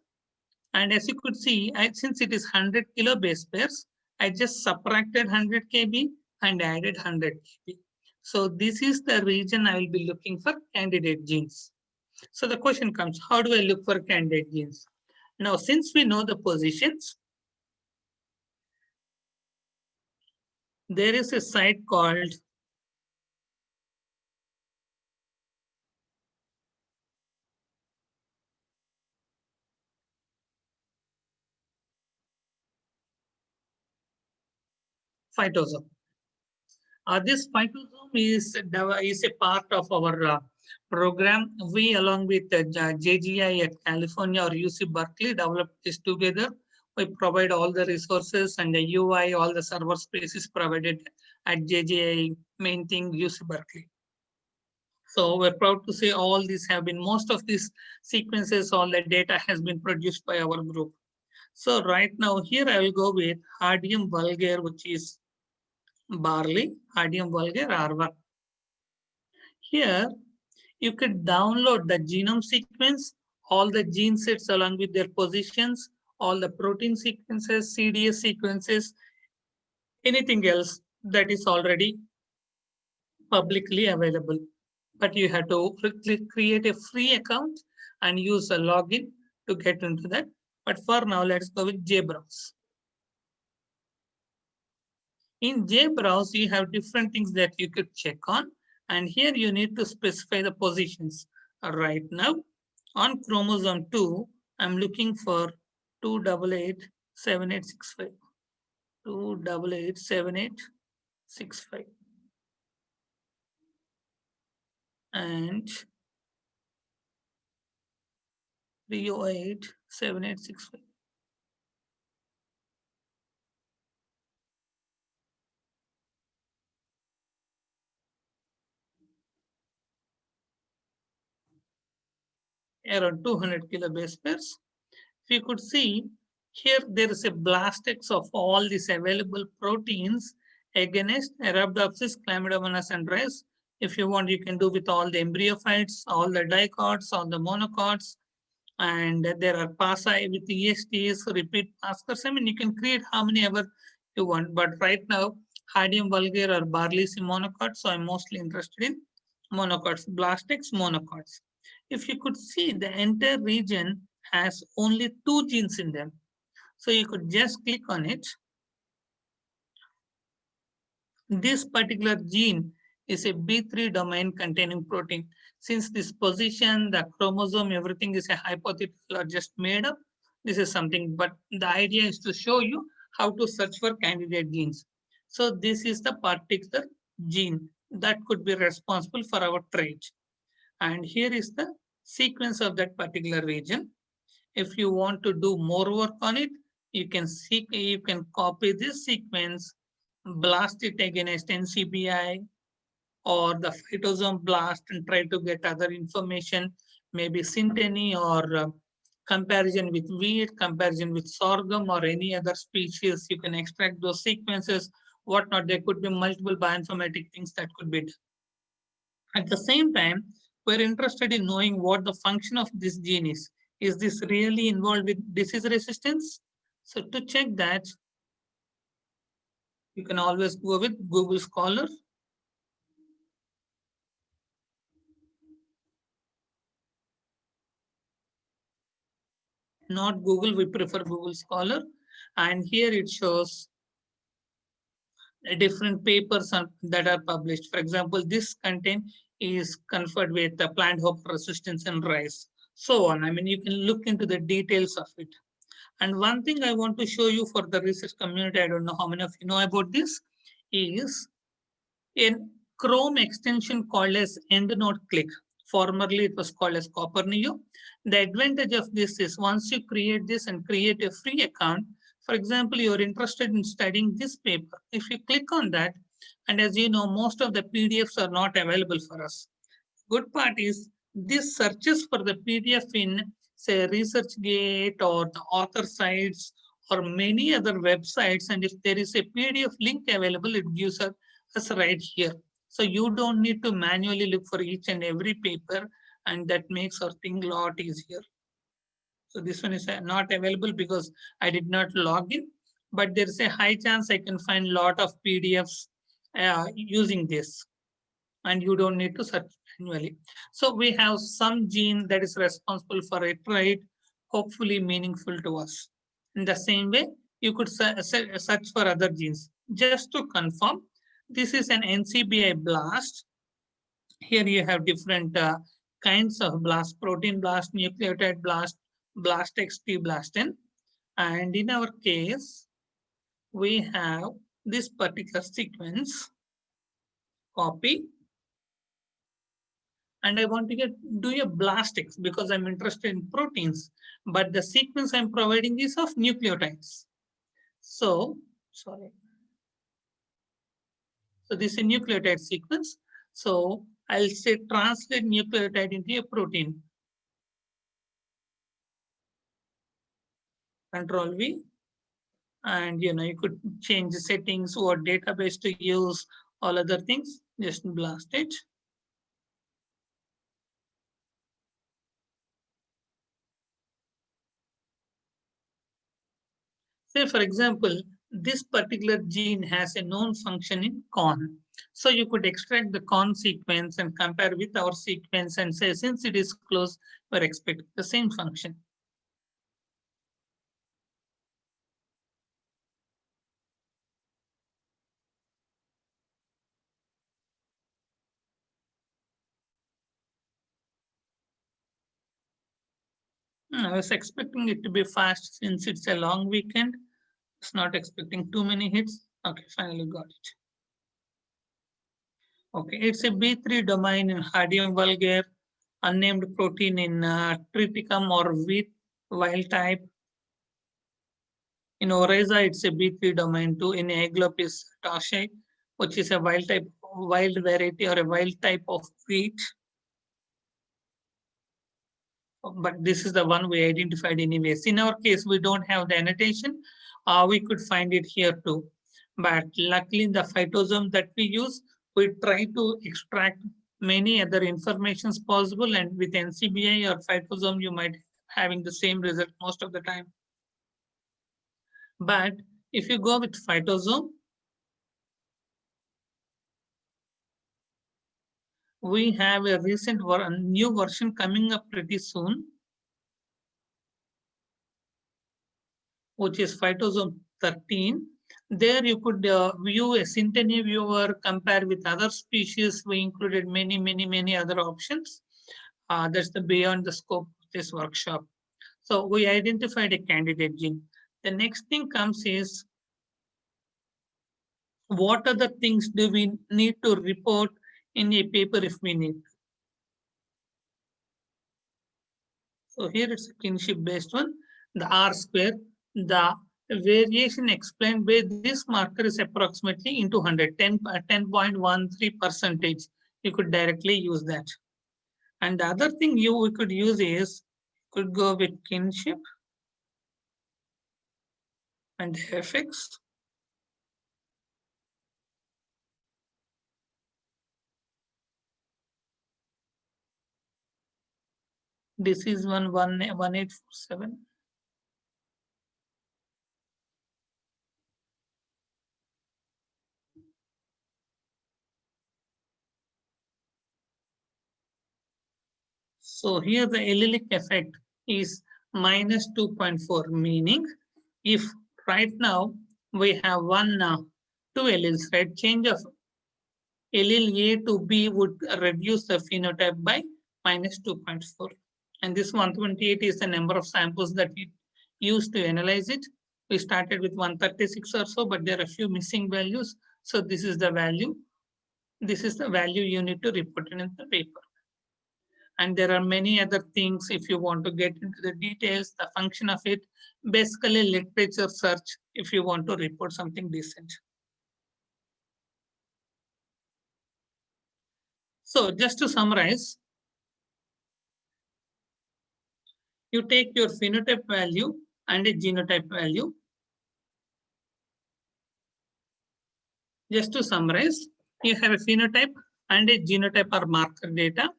And as you could see, since it is 100 kilobase pairs, I just subtracted 100 kb and added 100 kb. So this is the region I will be looking for candidate genes. So the question comes, how do I look for candidate genes? Now, since we know the positions, there is a site called phytosome. This phytosome is a part of our program. We, along with JGI at California or UC Berkeley, developed this together. We provide all the resources and the UI, all the server space is provided at JGI, main thing, UC Berkeley. So we're proud to say all these have been, most of these sequences, all the data has been produced by our group. So right now here I will go with Hardium vulgare, which is barley, Hardium vulgare R1. Here you could download the genome sequence, all the gene sets along with their positions, all the protein sequences, CDS sequences, anything else that is already publicly available. But you have to create a free account and use a login to get into that. But for now, let's go with JBrowse. In JBrowse, you have different things that you could check on. And here you need to specify the positions. Right now, on chromosome 2, I'm looking for 2887865. 2887865. And 3087865. around 200 kilobase pairs. If you could see here, there is a blastex of all these available proteins against Arabidopsis, Chlamydomonas, and rice. If you want, you can do with all the embryophytes, all the dicots, all the monocots, and there are pasi with ESTs, repeat paskers. I mean, you can create how many ever you want, but right now, Hardium vulgare or Barleysia monocots, so I'm mostly interested in monocots, blastex monocots. If you could see, the entire region has only 2 genes in them. So you could just click on it. This particular gene is a B3 domain containing protein. Since this position, the chromosome, everything is a hypothetical or just made up, this is something, but the idea is to show you how to search for candidate genes. So this is the particular gene that could be responsible for our trait. And here is the sequence of that particular region. If you want to do more work on it, you can copy this sequence, blast it against NCBI or the phytosome blast and try to get other information, maybe synteny or comparison with wheat, comparison with sorghum or any other species. You can extract those sequences, whatnot. There could be multiple bioinformatic things that could be done. At the same time, we're interested in knowing what the function of this gene is. Is this really involved with disease resistance? So to check that, you can always go with Google Scholar. Not Google, we prefer Google Scholar. And here it shows different papers that are published. For example, this content is conferred with the plant hope resistance in rice. So on. I mean, you can look into the details of it. And one thing I want to show you for the research community, I don't know how many of you know about this, is a Chrome extension called as EndNote Click. Formerly, it was called as Coperneo. The advantage of this is once you create this and create a free account, for example, you're interested in studying this paper. If you click on that, and as you know, most of the PDFs are not available for us. Good part is this searches for the PDF in say ResearchGate or the author sites or many other websites. And if there is a PDF link available, it gives us right here. So you don't need to manually look for each and every paper, and that makes our thing a lot easier. So this one is not available because I did not log in, but there's a high chance I can find a lot of PDFs using this, and you don't need to search manually. So we have some gene that is responsible for a trait, hopefully meaningful to us. In the same way, you could search for other genes. Just to confirm, this is an NCBI blast. Here you have different kinds of blast, protein blast, nucleotide blast, blastex, T-blastin. And in our case, we have this particular sequence, copy, and I want to do a blastex because I'm interested in proteins, but the sequence I'm providing is of nucleotides. So, sorry. So this is a nucleotide sequence. So I'll say translate nucleotide into a protein. Control V. And you could change the settings, what database to use, all other things. Just blast it. Say, for example, this particular gene has a known function in corn. So you could extract the corn sequence and compare with our sequence and say, since it is close, we're expecting the same function. I was expecting it to be fast since it's a long weekend. It's not expecting too many hits. Okay, finally got it. Okay, it's a B3 domain in Hardium vulgare, unnamed protein in triticum or wheat wild type. In Oryza, it's a B3 domain too. In Aeglopis tarshae, which is a wild variety or a wild type of wheat. but this is the one we identified anyways. In our case, we don't have the annotation. We could find it here too. But luckily, the phytosome that we use, we try to extract many other informations possible, and with NCBI or phytosome, you might having the same result most of the time. But if you go with phytosome, we have a new version coming up pretty soon, which is phytosome 13. There you could view a Synteny viewer, compare with other species. We included many other options. That's the beyond the scope of this workshop. So we identified a candidate gene. The next thing comes is, what other things do we need to report in a paper if we need? So here it's a kinship based one, the R square, the variation explained by this marker is approximately into 100, 10.13%. You could directly use that. And the other thing we could use is, could go with kinship and fx. This is 1847. So here the allelic effect is minus 2.4, meaning if right now we have two alleles, right? Change of allele A to B would reduce the phenotype by minus 2.4. And this 128 is the number of samples that we used to analyze it. We started with 136 or so, but there are a few missing values. So this is the value. This is the value you need to report in the paper. And there are many other things if you want to get into the details, the function of it, basically literature search if you want to report something decent. So just to summarize, you take your phenotype value and a genotype value. Just to summarize, you have a phenotype and a genotype or marker data.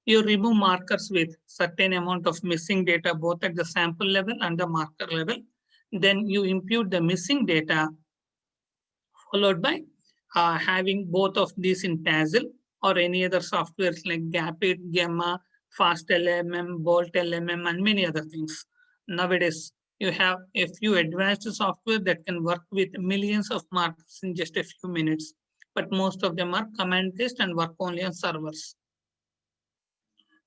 You remove markers with certain amount of missing data, both at the sample level and the marker level. Then you impute the missing data, followed by having both of these in Tassel or any other softwares like Gapit, Gemma, FastLMM, BoltLMM, and many other things. Nowadays, you have a few advanced software that can work with millions of markers in just a few minutes, but most of them are command-based and work only on servers.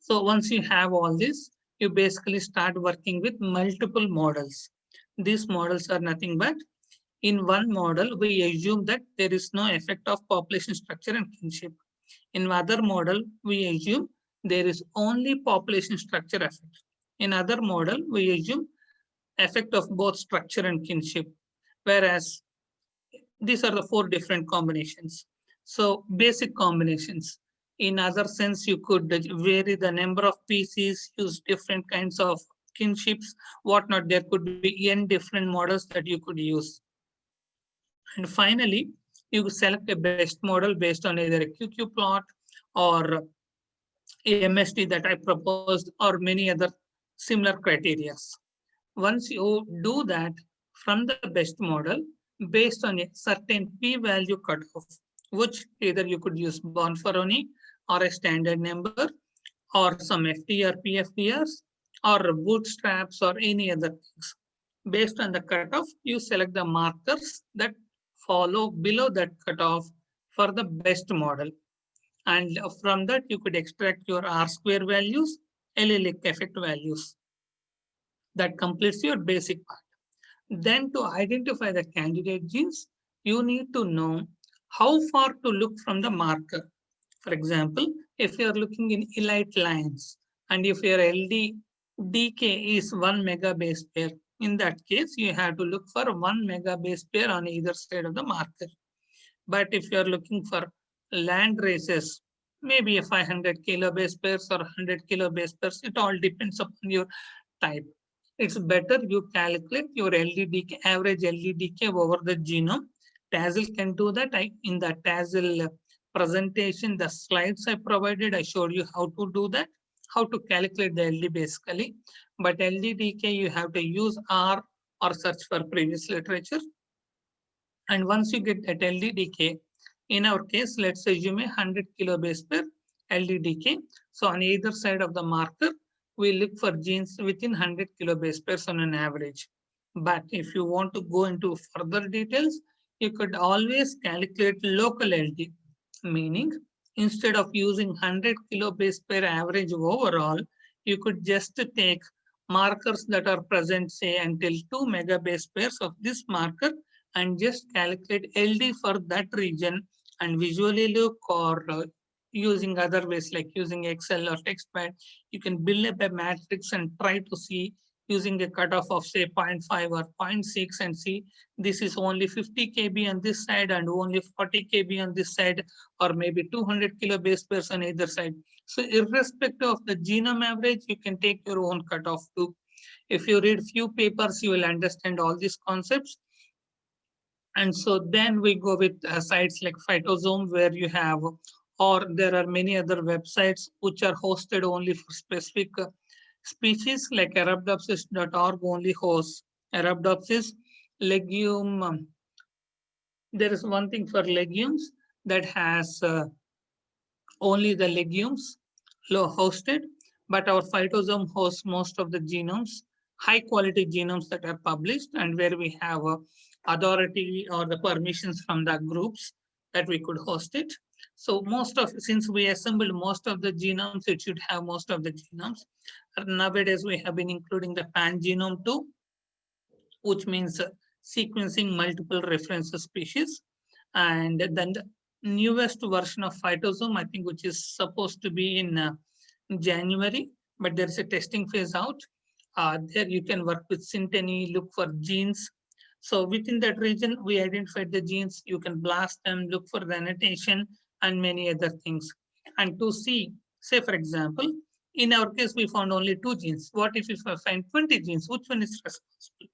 So once you have all this, you basically start working with multiple models. These models are nothing but, in one model, we assume that there is no effect of population structure and kinship. In other model, we assume there is only population structure effect. In other model, we assume effect of both structure and kinship, whereas these are the four different combinations. So basic combinations. In other sense, you could vary the number of species, use different kinds of kinships, whatnot. There could be n different models that you could use. And finally, you select a best model based on either a QQ plot or MSD that I proposed or many other similar criteria. Once you do that from the best model, based on a certain p-value cutoff, which either you could use Bonferroni or a standard number or some FDR, PFDRs or bootstraps or any other things. Based on the cutoff, you select the markers that follow below that cutoff for the best model. And from that, you could extract your R-square values, allelic effect values. That completes your basic part. Then to identify the candidate genes, you need to know how far to look from the marker. For example, if you are looking in elite lines and if your LDK is 1 mega base pair, in that case, you have to look for 1 mega base pair on either side of the marker. But if you are looking for land races maybe a 500 kilobase pairs or 100 kilobase pairs. It all depends upon your type. It's better you calculate your LDDK, average LDDK over the genome. TASL can do that. In the TASL presentation, the slides I provided, I showed you how to do that, how to calculate the LD basically. But LDDK, you have to use R or search for previous literature. And once you get that LDDK, in our case, let's assume a 100 kilobase per LDDK. So on either side of the marker, we look for genes within 100 kilobase pairs on an average. But if you want to go into further details, you could always calculate local LD, meaning instead of using 100 kilobase per average overall, you could just take markers that are present, say, until 2 megabase pairs of this marker and just calculate LD for that region and visually look, or using other ways like using Excel or TextPad, you can build up a matrix and try to see using a cutoff of say 0.5 or 0.6 and see this is only 50 kb on this side and only 40 kb on this side, or maybe 200 kilobase pairs on either side. So irrespective of the genome average, you can take your own cutoff too. If you read few papers, you will understand all these concepts. And so then we go with sites like Phytosome, where you have, or there are many other websites which are hosted only for specific species, like Arabidopsis.org only hosts Arabidopsis. Legume, there is one thing for legumes that has only the legumes hosted, but our Phytosome hosts most of the genomes, high quality genomes that are published, and where we have authority or the permissions from the groups that we could host it. So since we assembled most of the genomes, it should have most of the genomes. Nowadays, we have been including the pan genome too, which means sequencing multiple reference species. And then the newest version of Phytosome, I think, which is supposed to be in January, but there is a testing phase out. There you can work with Synteny, look for genes. So within that region, we identified the genes. You can blast them, look for the annotation, and many other things. And to see, say for example, in our case, we found only 2 genes. What if we find 20 genes? Which one is responsible?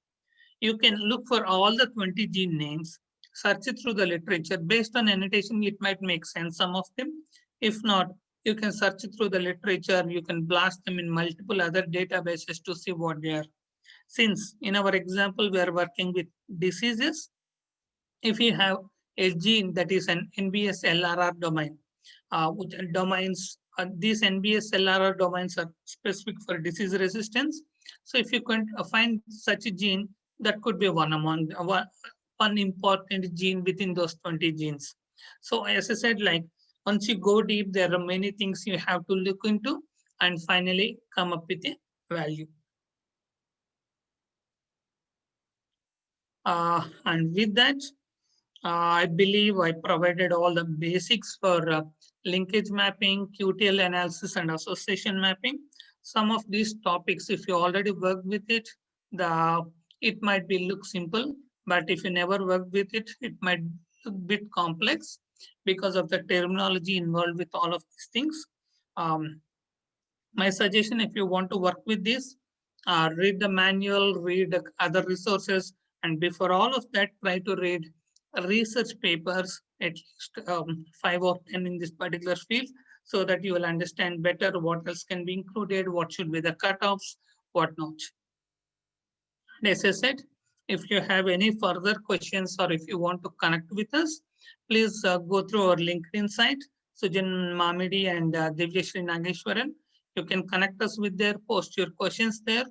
You can look for all the 20 gene names, search it through the literature. Based on annotation, it might make sense, some of them. If not, you can search it through the literature. You can blast them in multiple other databases to see what they are. Since in our example, we are working with diseases, if you have a gene that is an NBS LRR domain, which domains, these NBS LRR domains are specific for disease resistance. So if you can find such a gene, that could be one important gene within those 20 genes. So as I said, like once you go deep, there are many things you have to look into and finally come up with a value. And with that, I believe I provided all the basics for linkage mapping, QTL analysis, and association mapping. Some of these topics, if you already worked with it, it might look simple, but if you never worked with it, it might look a bit complex because of the terminology involved with all of these things. My suggestion, if you want to work with this, read the manual, read other resources, and before all of that, try to read research papers, at least 5 or 10 in this particular field, so that you will understand better what else can be included, what should be the cutoffs, whatnot. And as I said, if you have any further questions or if you want to connect with us, please go through our LinkedIn site, Sujan Mamidi and Divyashri Nageshwaran. You can connect us with there, post your questions there,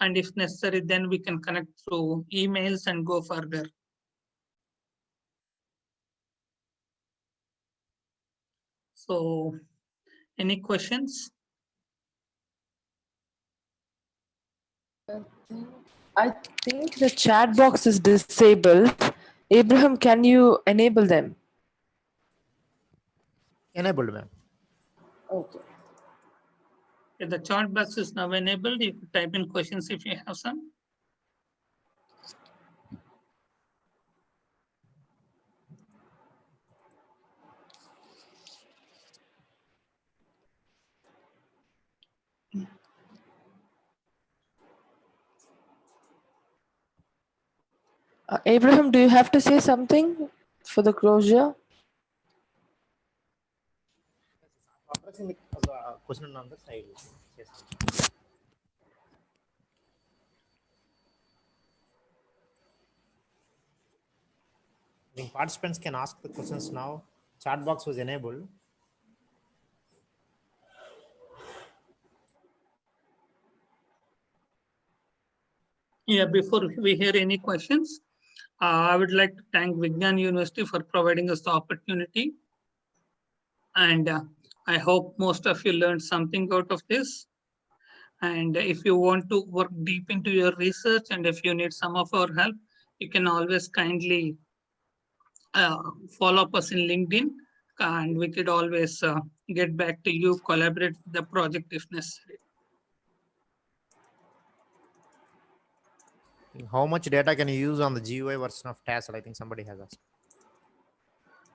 and if necessary, then we can connect through emails and go further. So, any questions? I think the chat box is disabled. Abraham, can you enable them? Enabled, ma'am. Okay. If the chat box is now enabled, you can type in questions if you have some. Abraham, do you have to say something for the closure? Addressing the question and answers, I will say something. I think participants can ask the questions now. Chat box was enabled. Yeah, before we hear any questions, I would like to thank Vigyan University for providing us the opportunity. And I hope most of you learned something out of this. And if you want to work deep into your research and if you need some of our help, you can always kindly follow up us in LinkedIn and we could always get back to you, collaborate with the project if necessary. How much data can you use on the GUI version of Tassel? I think somebody has asked.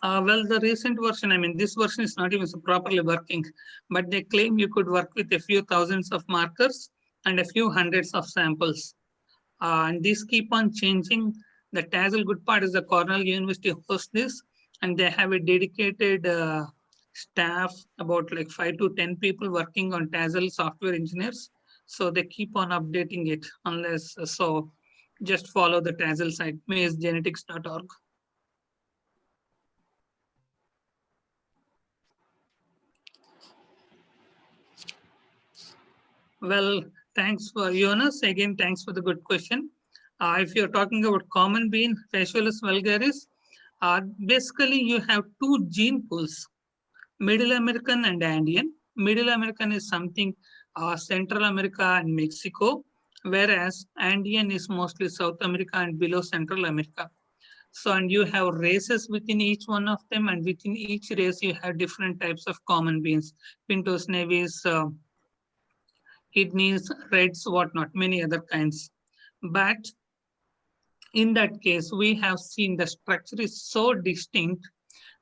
Well, the recent version, I mean, this version is not even properly working, but they claim you could work with a few thousands of markers and a few hundreds of samples. And these keep on changing. The Tassel good part is the Cornell University hosts this, and they have a dedicated staff, about like 5 to 10 people working on Tassel software engineers. So they keep on updating it unless, so just follow the Tassel site, mazegenetics.org. Well, thanks for Jonas. Again, thanks for the good question. If you're talking about common bean, Phaseolus vulgaris, basically you have two gene pools, Middle American and Andean. Middle American is something Central America and Mexico, whereas Andean is mostly South America and below Central America. So, and you have races within each one of them, and within each race you have different types of common beans, Pintos Nevis, kidneys, reds, whatnot, many other kinds. But in that case, we have seen the structure is so distinct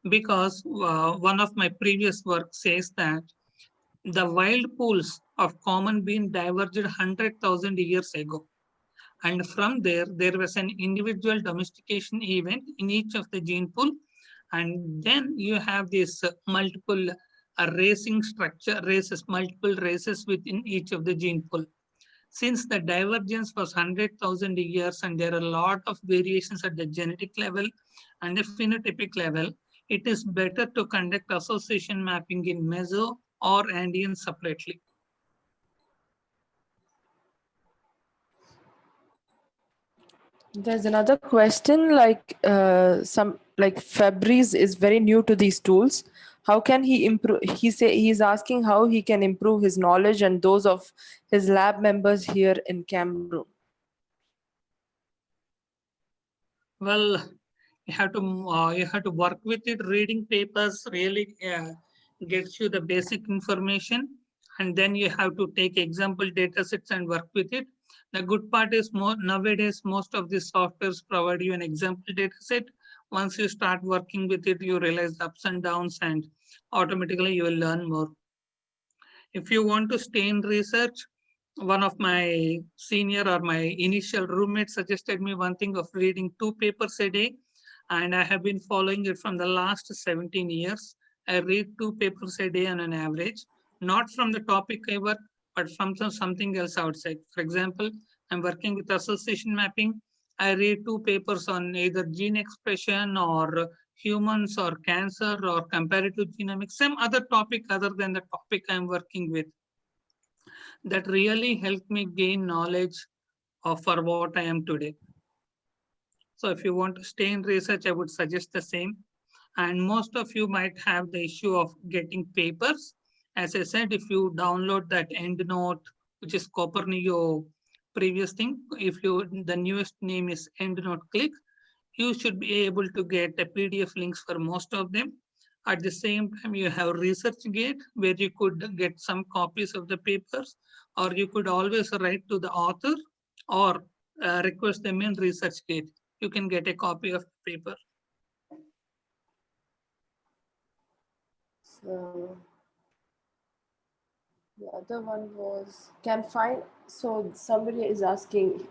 because one of my previous work says that the wild pools of common bean diverged 100,000 years ago. And from there, there was an individual domestication event in each of the gene pool. And then you have this multiple racing structure, races, multiple races within each of the gene pool. Since the divergence was 100,000 years and there are a lot of variations at the genetic level and the phenotypic level, it is better to conduct association mapping in Meso or Andean separately. There's another question like Fabrice is very new to these tools. How can he improve? He's asking how he can improve his knowledge and those of his lab members here in Cameroon. Well, you have to work with it. Reading papers really gets you the basic information, and then you have to take example data sets and work with it. The good part is nowadays most of these softwares provide you an example data set. Once you start working with it, you realize the ups and downs, and automatically you will learn more. If you want to stay in research, one of my senior or my initial roommate suggested me one thing of reading 2 papers a day. And I have been following it from the last 17 years. I read 2 papers a day on an average, not from the topic I work, but from something else outside. For example, I'm working with association mapping. I read 2 papers on either gene expression or humans or cancer or comparative genomics, some other topic other than the topic I'm working with. That really helped me gain knowledge for what I am today. So if you want to stay in research, I would suggest the same. And most of you might have the issue of getting papers. As I said, if you download that EndNote, which is Copernio previous thing, if you the newest name is EndNote Click, you should be able to get the PDF links for most of them. At the same time, you have ResearchGate, where you could get some copies of the papers, or you could always write to the author or request them in ResearchGate. You can get a copy of the paper. So the other one was so somebody is asking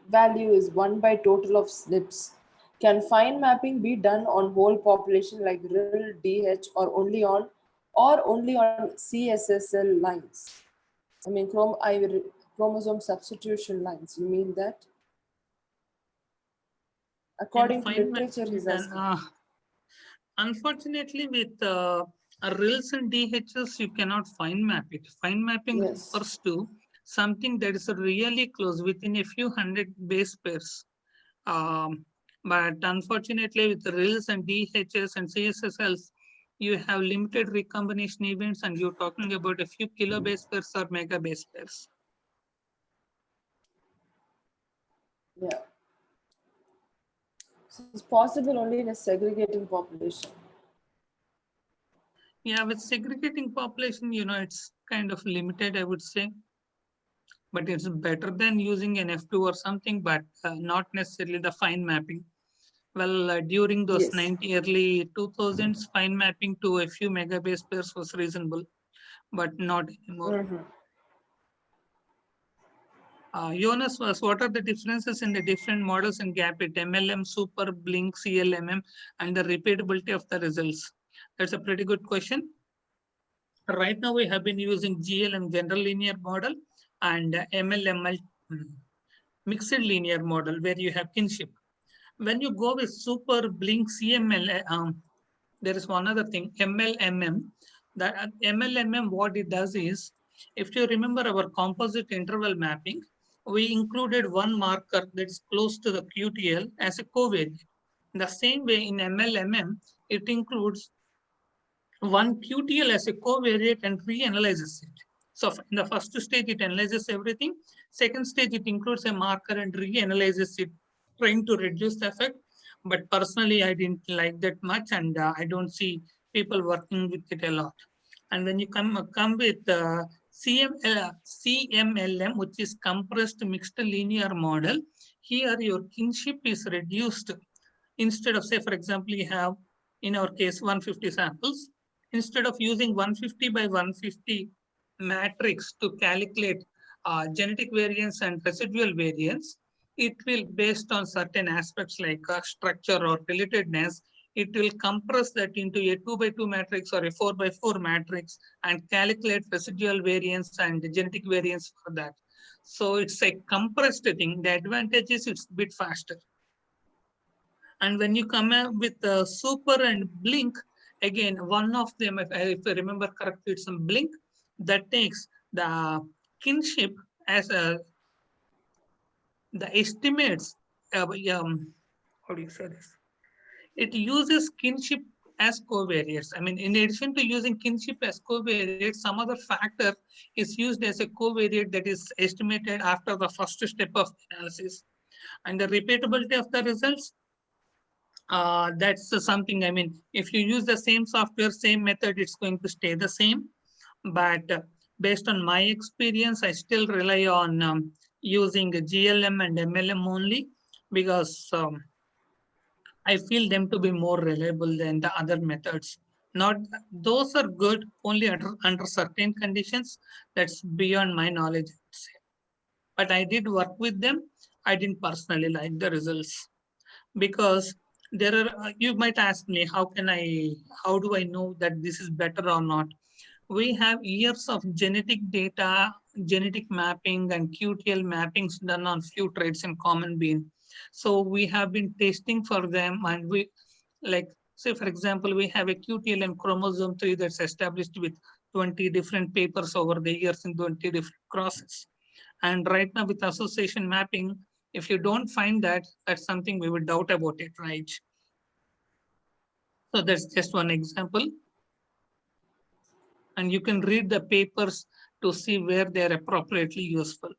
value is 1 by total of SNPs. Can fine mapping be done on whole population like RIL, DH, or only on CSSL lines? I mean, chromosome substitution lines. You mean that? Can According to fine literature, mapping be he's done? asking. Unfortunately, with RILs and DHs, you cannot fine map it. Fine mapping Yes. refers to something that is really close within a few hundred base pairs. But unfortunately, with RILs and DHs and CSSLs, you have limited recombination events, and you're talking about a few kilo base pairs or mega base pairs. Yeah. So it's possible only in a segregating population. Yeah, with segregating population, it's kind of limited, I would say. But it's better than using an F2 or something, but not necessarily the fine mapping. Well, during those Yes. early 2000s, fine mapping to a few megabase pairs was reasonable, but not anymore. Jonas was, what are the differences in the different models and gap it MLM, Super, Blink, CLMM, and the repeatability of the results? That's a pretty good question. Right now, we have been using GLM, general linear model, and MLML, mixed linear model, where you have kinship. When you go with Super, Blink, CML, there is one other thing, MLMM. That MLMM, what it does is, if you remember our composite interval mapping, we included one marker that's close to the QTL as a covariate. In the same way, in MLMM, it includes one QTL as a covariate and reanalyzes it. So in the first stage, it analyzes everything. Second stage, it includes a marker and reanalyzes it, trying to reduce the effect. But personally, I didn't like that much, and I don't see people working with it a lot. And when you come with CMLM, which is compressed mixed linear model, here your kinship is reduced. Instead of, say, for example, you have, in our case, 150 samples. Instead of using 150 by 150 matrix to calculate genetic variance and residual variance, it will, based on certain aspects like structure or relatedness, it will compress that into a 2 by 2 matrix or a 4 by 4 matrix and calculate residual variance and genetic variance for that. So it's a compressed thing. The advantage is it's a bit faster. And when you come up with Super and Blink, again, one of them, if I remember correctly, it's some Blink that takes the kinship as the estimates. How do you say this? It uses kinship as covariates. I mean, in addition to using kinship as covariate, some other factor is used as a covariate that is estimated after the first step of analysis. And the repeatability of the results, that's something, I mean, if you use the same software, same method, it's going to stay the same. But based on my experience, I still rely on using GLM and MLM only, because I feel them to be more reliable than the other methods. Not those are good only under certain conditions. That's beyond my knowledge, I would say. But I did work with them. I didn't personally like the results, because there are, you might ask me, how do I know that this is better or not? We have years of genetic data, genetic mapping, and QTL mappings done on few traits in common bean. So we have been testing for them, and we, like, say, for example, we have a QTL and chromosome 3 that's established with 20 different papers over the years in 20 different crosses. And right now with association mapping, if you don't find that, that's something we would doubt about it, right? So that's just one example. And you can read the papers to see where they're appropriately useful.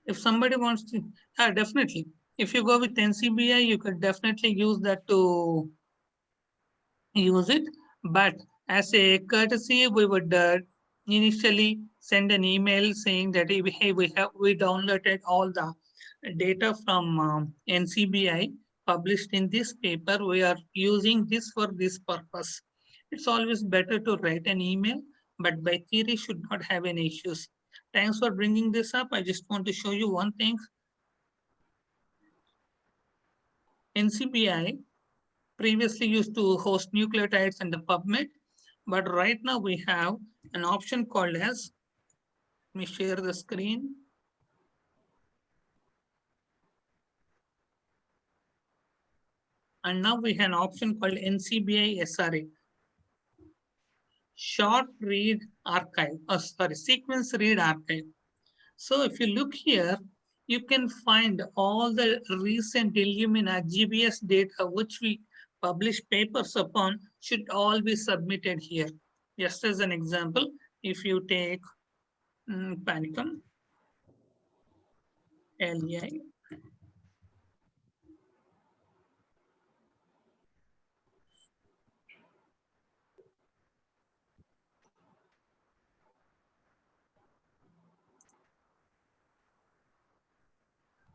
If somebody wants to, definitely. If you go with NCBI, you could definitely use that to use it. But as a courtesy, we would initially send an email saying that, hey, we downloaded all the data from NCBI published in this paper. We are using this for this purpose. It's always better to write an email but by theory should not have any issues. Thanks for bringing this up. I just want to show you one thing. NCBI previously used to host nucleotides in the PubMed, but right now we have an option called as, let me share the screen. And now we have an option called NCBI SRA, Short Read Archive, Sequence Read Archive. So if you look here, you can find all the recent Illumina GBS data which we publish papers upon should all be submitted here. Just as an example, if you take Panicum, LEI,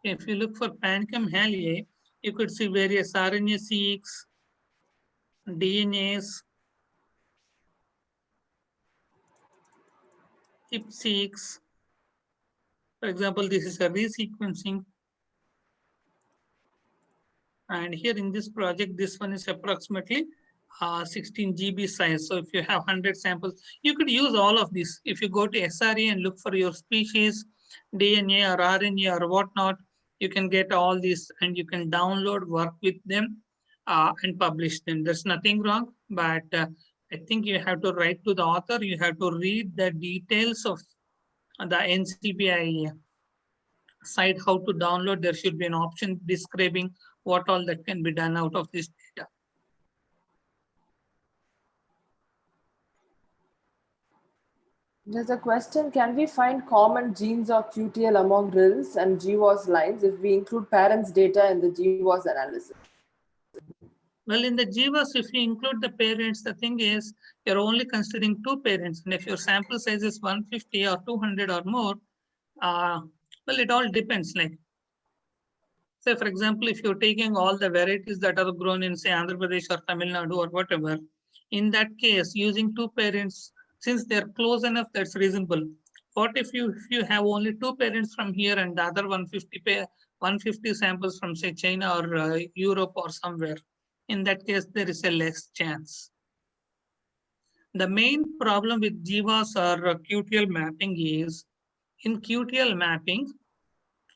if you look for Panicum Hallei, you could see various RNA-seqs, DNAs, ChIP-seqs. For example, this is a resequencing. And here in this project, this one is approximately 16 GB size. So if you have 100 samples, you could use all of this. If you go to SRE and look for your species, DNA or RNA or whatnot, you can get all these and you can download, work with them and publish them. There's nothing wrong, but I think you have to write to the author. You have to read the details of the NCBI site, how to download. There should be an option describing what all that can be done out of this data. There's a question, can we find common genes of QTL among RILs and GWAS lines if we include parents' data in the GWAS analysis? Well, in the GWAS, if you include the parents, the thing is, you're only considering 2 parents. And if your sample size is 150 or 200 or more, well, it all depends. Like, say, for example, if you're taking all the varieties that are grown in, say, Andhra Pradesh or Tamil Nadu or whatever, in that case, using 2 parents, since they're close enough, that's reasonable. What if you have only 2 parents from here and the other 150 samples from, say, China or Europe or somewhere? In that case, there is a less chance. The main problem with GWAS or QTL mapping is, in QTL mapping,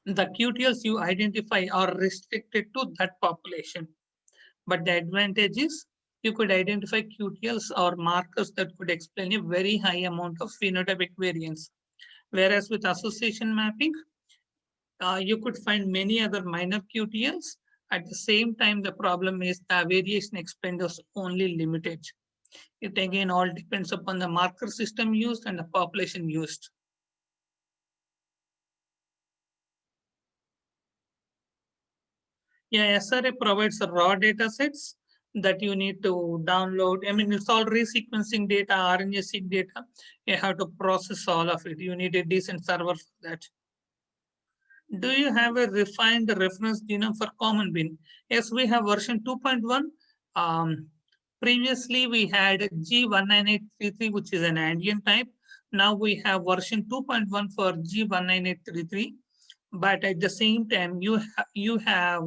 the QTLs you identify are restricted to that population. But the advantage is you could identify QTLs or markers that could explain a very high amount of phenotypic variance. Whereas with association mapping, you could find many other minor QTLs. At the same time, the problem is the variation explained is only limited. It again all depends upon the marker system used and the population used. Yeah, SRA provides raw data sets that you need to download. I mean, it's all resequencing data, RNA-seq data. You have to process all of it. You need a decent server for that. Do you have a refined reference genome for common bean? Yes, we have version 2.1. Previously, we had G19833, which is an Andean type. Now we have version 2.1 for G19833. But at the same time, you have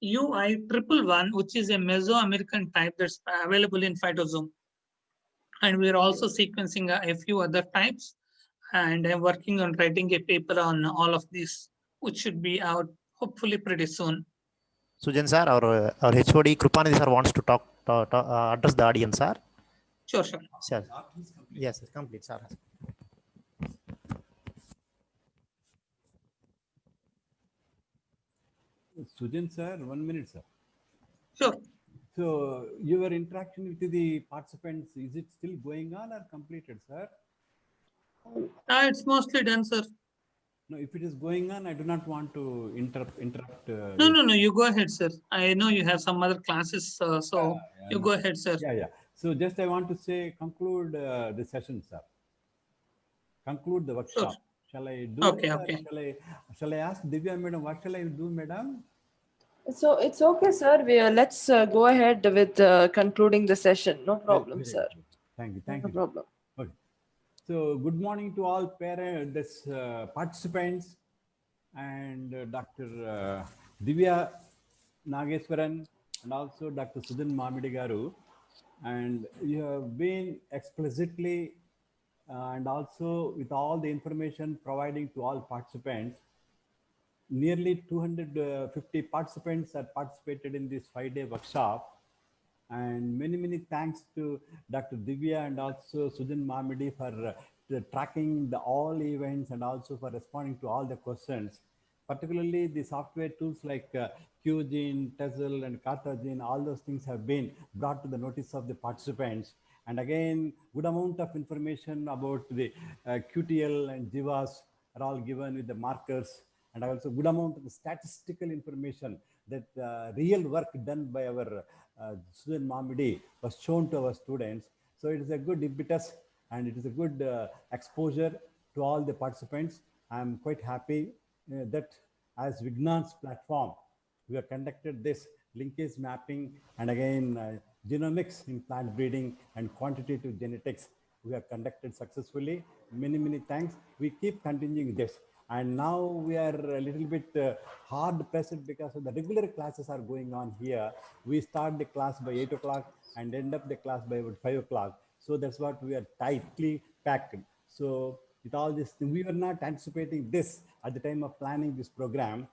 UI111, which is a Mesoamerican type that's available in Phytosome. And we're also sequencing a few other types. And I'm working on writing a paper on all of these, which should be out hopefully pretty soon. Sujan sir, our HOD Krupanidhi sir wants to address the audience, sir. Sure, sure. Sir. Yes, complete, sir. Sujan sir, 1 minute, sir. Sure. So your interaction with the participants, is it still going on or completed, sir? It's mostly done, sir. No, if it is going on, I do not want to interrupt. No, you go ahead, sir. I know you have some other classes, so you go ahead, sir. Yeah. So just I want to say, conclude the session, sir. Conclude the workshop. Sure. Shall I do Okay, it? okay. Shall I ask Divya madam, what shall I do, madam? So it's okay, sir. Let's go ahead with concluding the session. No problem, sir. Thank you. No problem. Okay. So good morning to all participants and Dr. Divya Nageswaran and also Dr. Sudhan Mamidi Garu. And you have been explicitly and also with all the information providing to all participants. Nearly 250 participants have participated in this 5-day workshop. And many thanks to Dr. Divya and also Sudhan Mamidi for tracking all events and also for responding to all the questions. Particularly the software tools like QGene, Tezzel and Cartagene, all those things have been brought to the notice of the participants. And again, good amount of information about the QTL and JIVAs are all given with the markers, and also good amount of the statistical information that real work done by our Sudhan Mamidi was shown to our students. So it is a good impetus and it is a good exposure to all the participants. I am quite happy that as Vignan's platform, we have conducted this linkage mapping and again genomics in plant breeding and quantitative genetics. We have conducted successfully. Many thanks. We keep continuing this. And now we are a little bit hard pressed because of the regular classes are going on here. We start the class by 8 o'clock and end up the class by about 5 o'clock. So that's what we are tightly packed. So with all this, we were not anticipating this at the time of planning this program.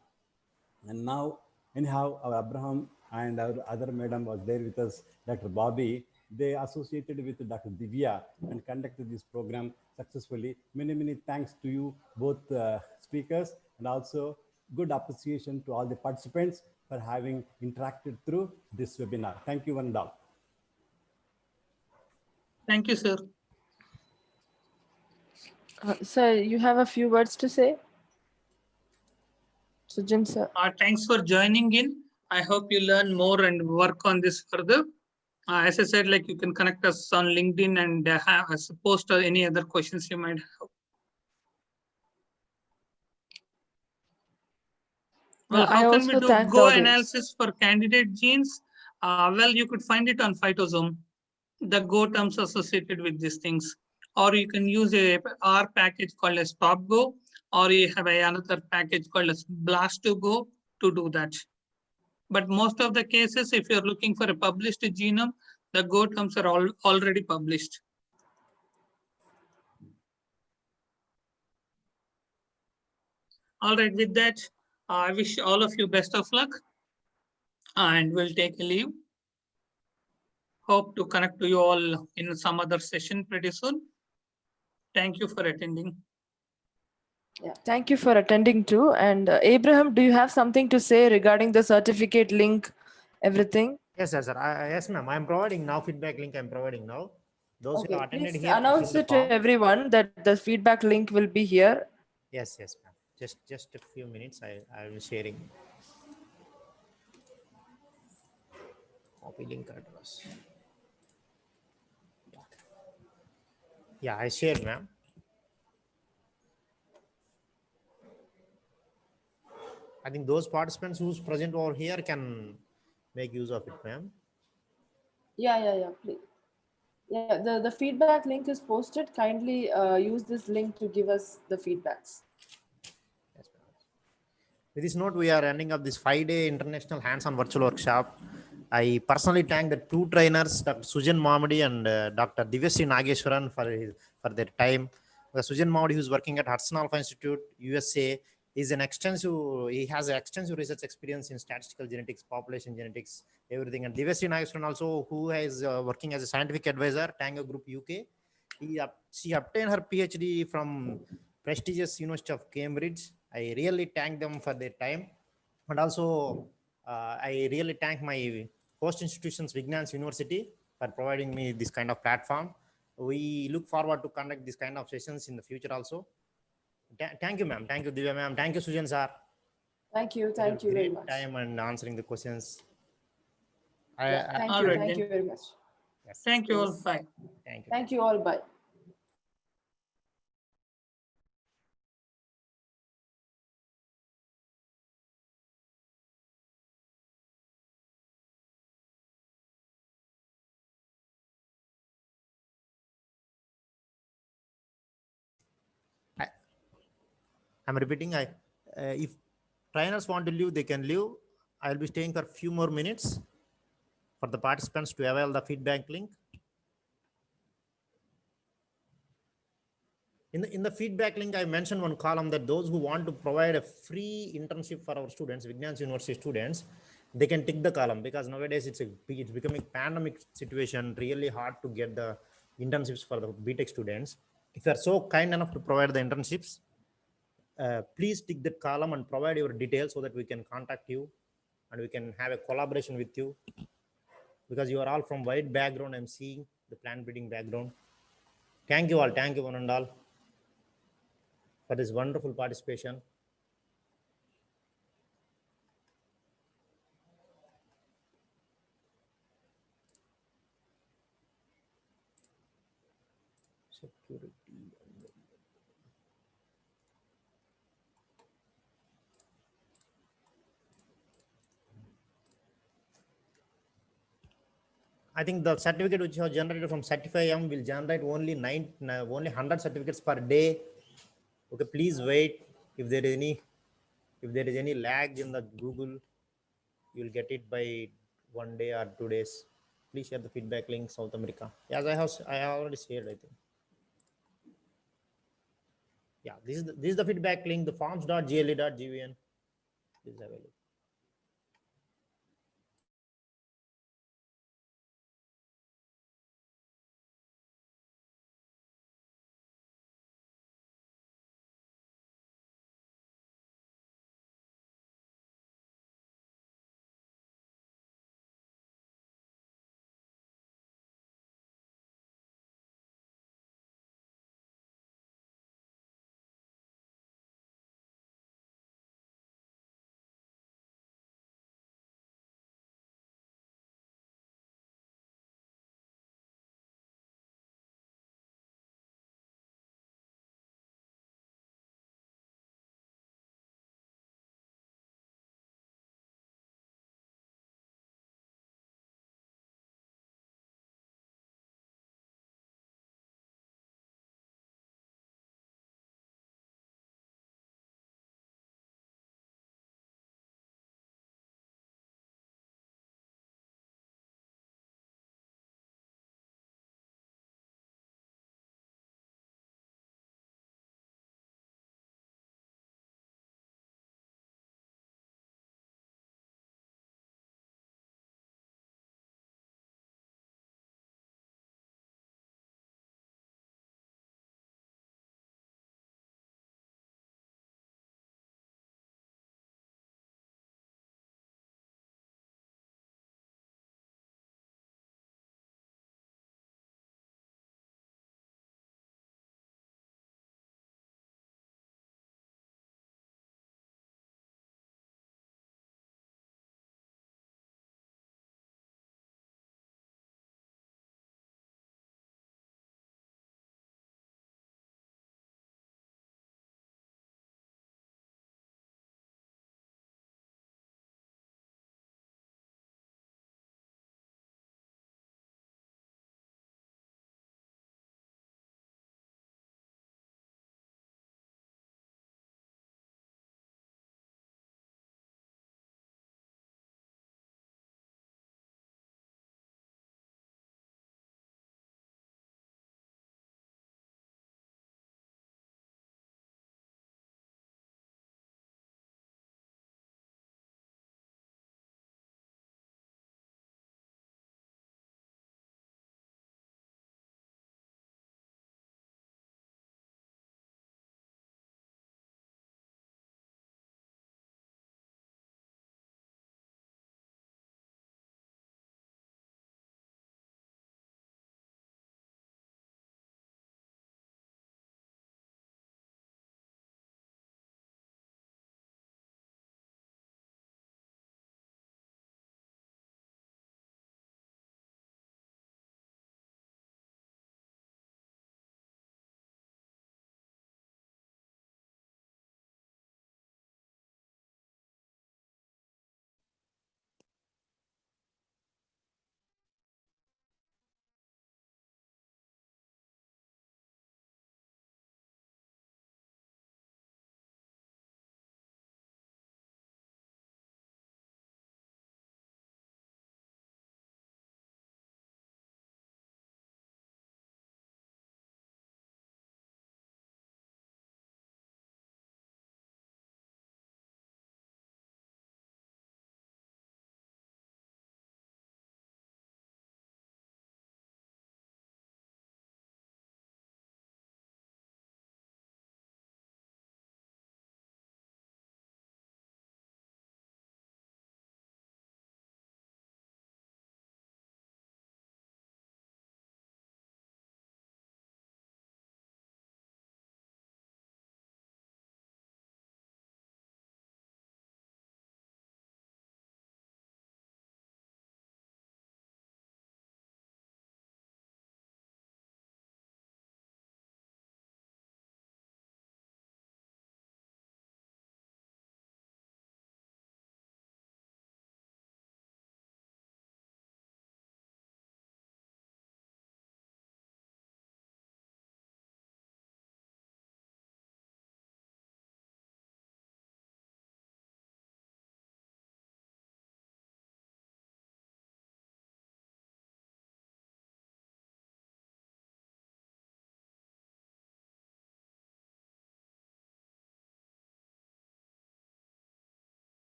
And now, anyhow, our Abraham and our other madam was there with us, Dr. Bobby. They associated with Dr. Divya and conducted this program successfully. Many thanks to you, both speakers, and also good appreciation to all the participants for having interacted through this webinar. Thank you, one and all. Thank you, sir. Sir, you have a few words to say? Sujin sir. Thanks for joining in. I hope you learn more and work on this further. As I said, like you can connect us on LinkedIn and have us post any other questions you might have. Well, I how can we also do thank the Go audience. analysis for candidate genes? Well, you could find it on Phytosome, the Go terms associated with these things. Or you can use a R package called as StopGo, or you have another package called as Blast2Go to do that. But most of the cases, if you're looking for a published genome, the Go terms are already published. All right, with that, I wish all of you best of luck and we'll take a leave. Hope to connect to you all in some other session pretty soon. Thank you for attending. Yeah, thank you for attending too. And Abraham, do you have something to say regarding the certificate link, everything? Yes, sir. Yes, ma'am. I'm providing now feedback link. I'm providing now. Those who Okay, have attended please here. announce fill the it to form. everyone that the feedback link will be here. Yes, ma'am. Just a few minutes. I will sharing. Copy link address. Yeah, I shared, ma'am. I think those participants who's present over here can make use of it, ma'am. Yeah, please. Yeah, the feedback link is posted. Kindly use this link to give us the feedbacks. Yes, ma'am. With this note, we are ending up this 5-day international hands-on virtual workshop. I personally thank the two trainers, Dr. Sujhan Mamadi and Dr. Divyasri Nageswaran for their time. Sujhan Mamadi, who's working at Hudson Alpha Institute, USA, he has extensive research experience in statistical genetics, population genetics, everything. And Divyasri Nageswaran also, who is working as a scientific advisor, Tango Group UK. She obtained her PhD from prestigious University of Cambridge. I really thank them for their time. And also, I really thank my host institutions, Vignans University, for providing me this kind of platform. We look forward to conduct this kind of sessions in the future also. Thank you, ma'am. Thank you, Divya ma'am. Thank you, Sujhan sir. Thank you very much. Time and answering the questions. Thank you very much. Yes. Thank you all. Bye. Thank you. Thank you all. Bye. I'm repeating. If trainers want to leave, they can leave. I'll be staying for a few more minutes for the participants to avail the feedback link. In the feedback link, I mentioned one column that those who want to provide a free internship for our students, Vignans University students, they can tick the column, because nowadays it's becoming pandemic situation, really hard to get the internships for the BTech students. If you are so kind enough to provide the internships, please tick that column and provide your details so that we can contact you and we can have a collaboration with you, because you are all from wide background. I'm seeing the plant breeding background. Thank you all. Thank you one and all for this wonderful participation. Security. I think the certificate which you have generated from Certify-M will generate only 100 certificates per day. Okay, please wait. If there is any lag in the Google, you will get it by 1 day or 2 days. Please share the feedback link, South America. Yes, I have already shared, I think. Yeah, this is the feedback link, the forms.gle.gvn is available.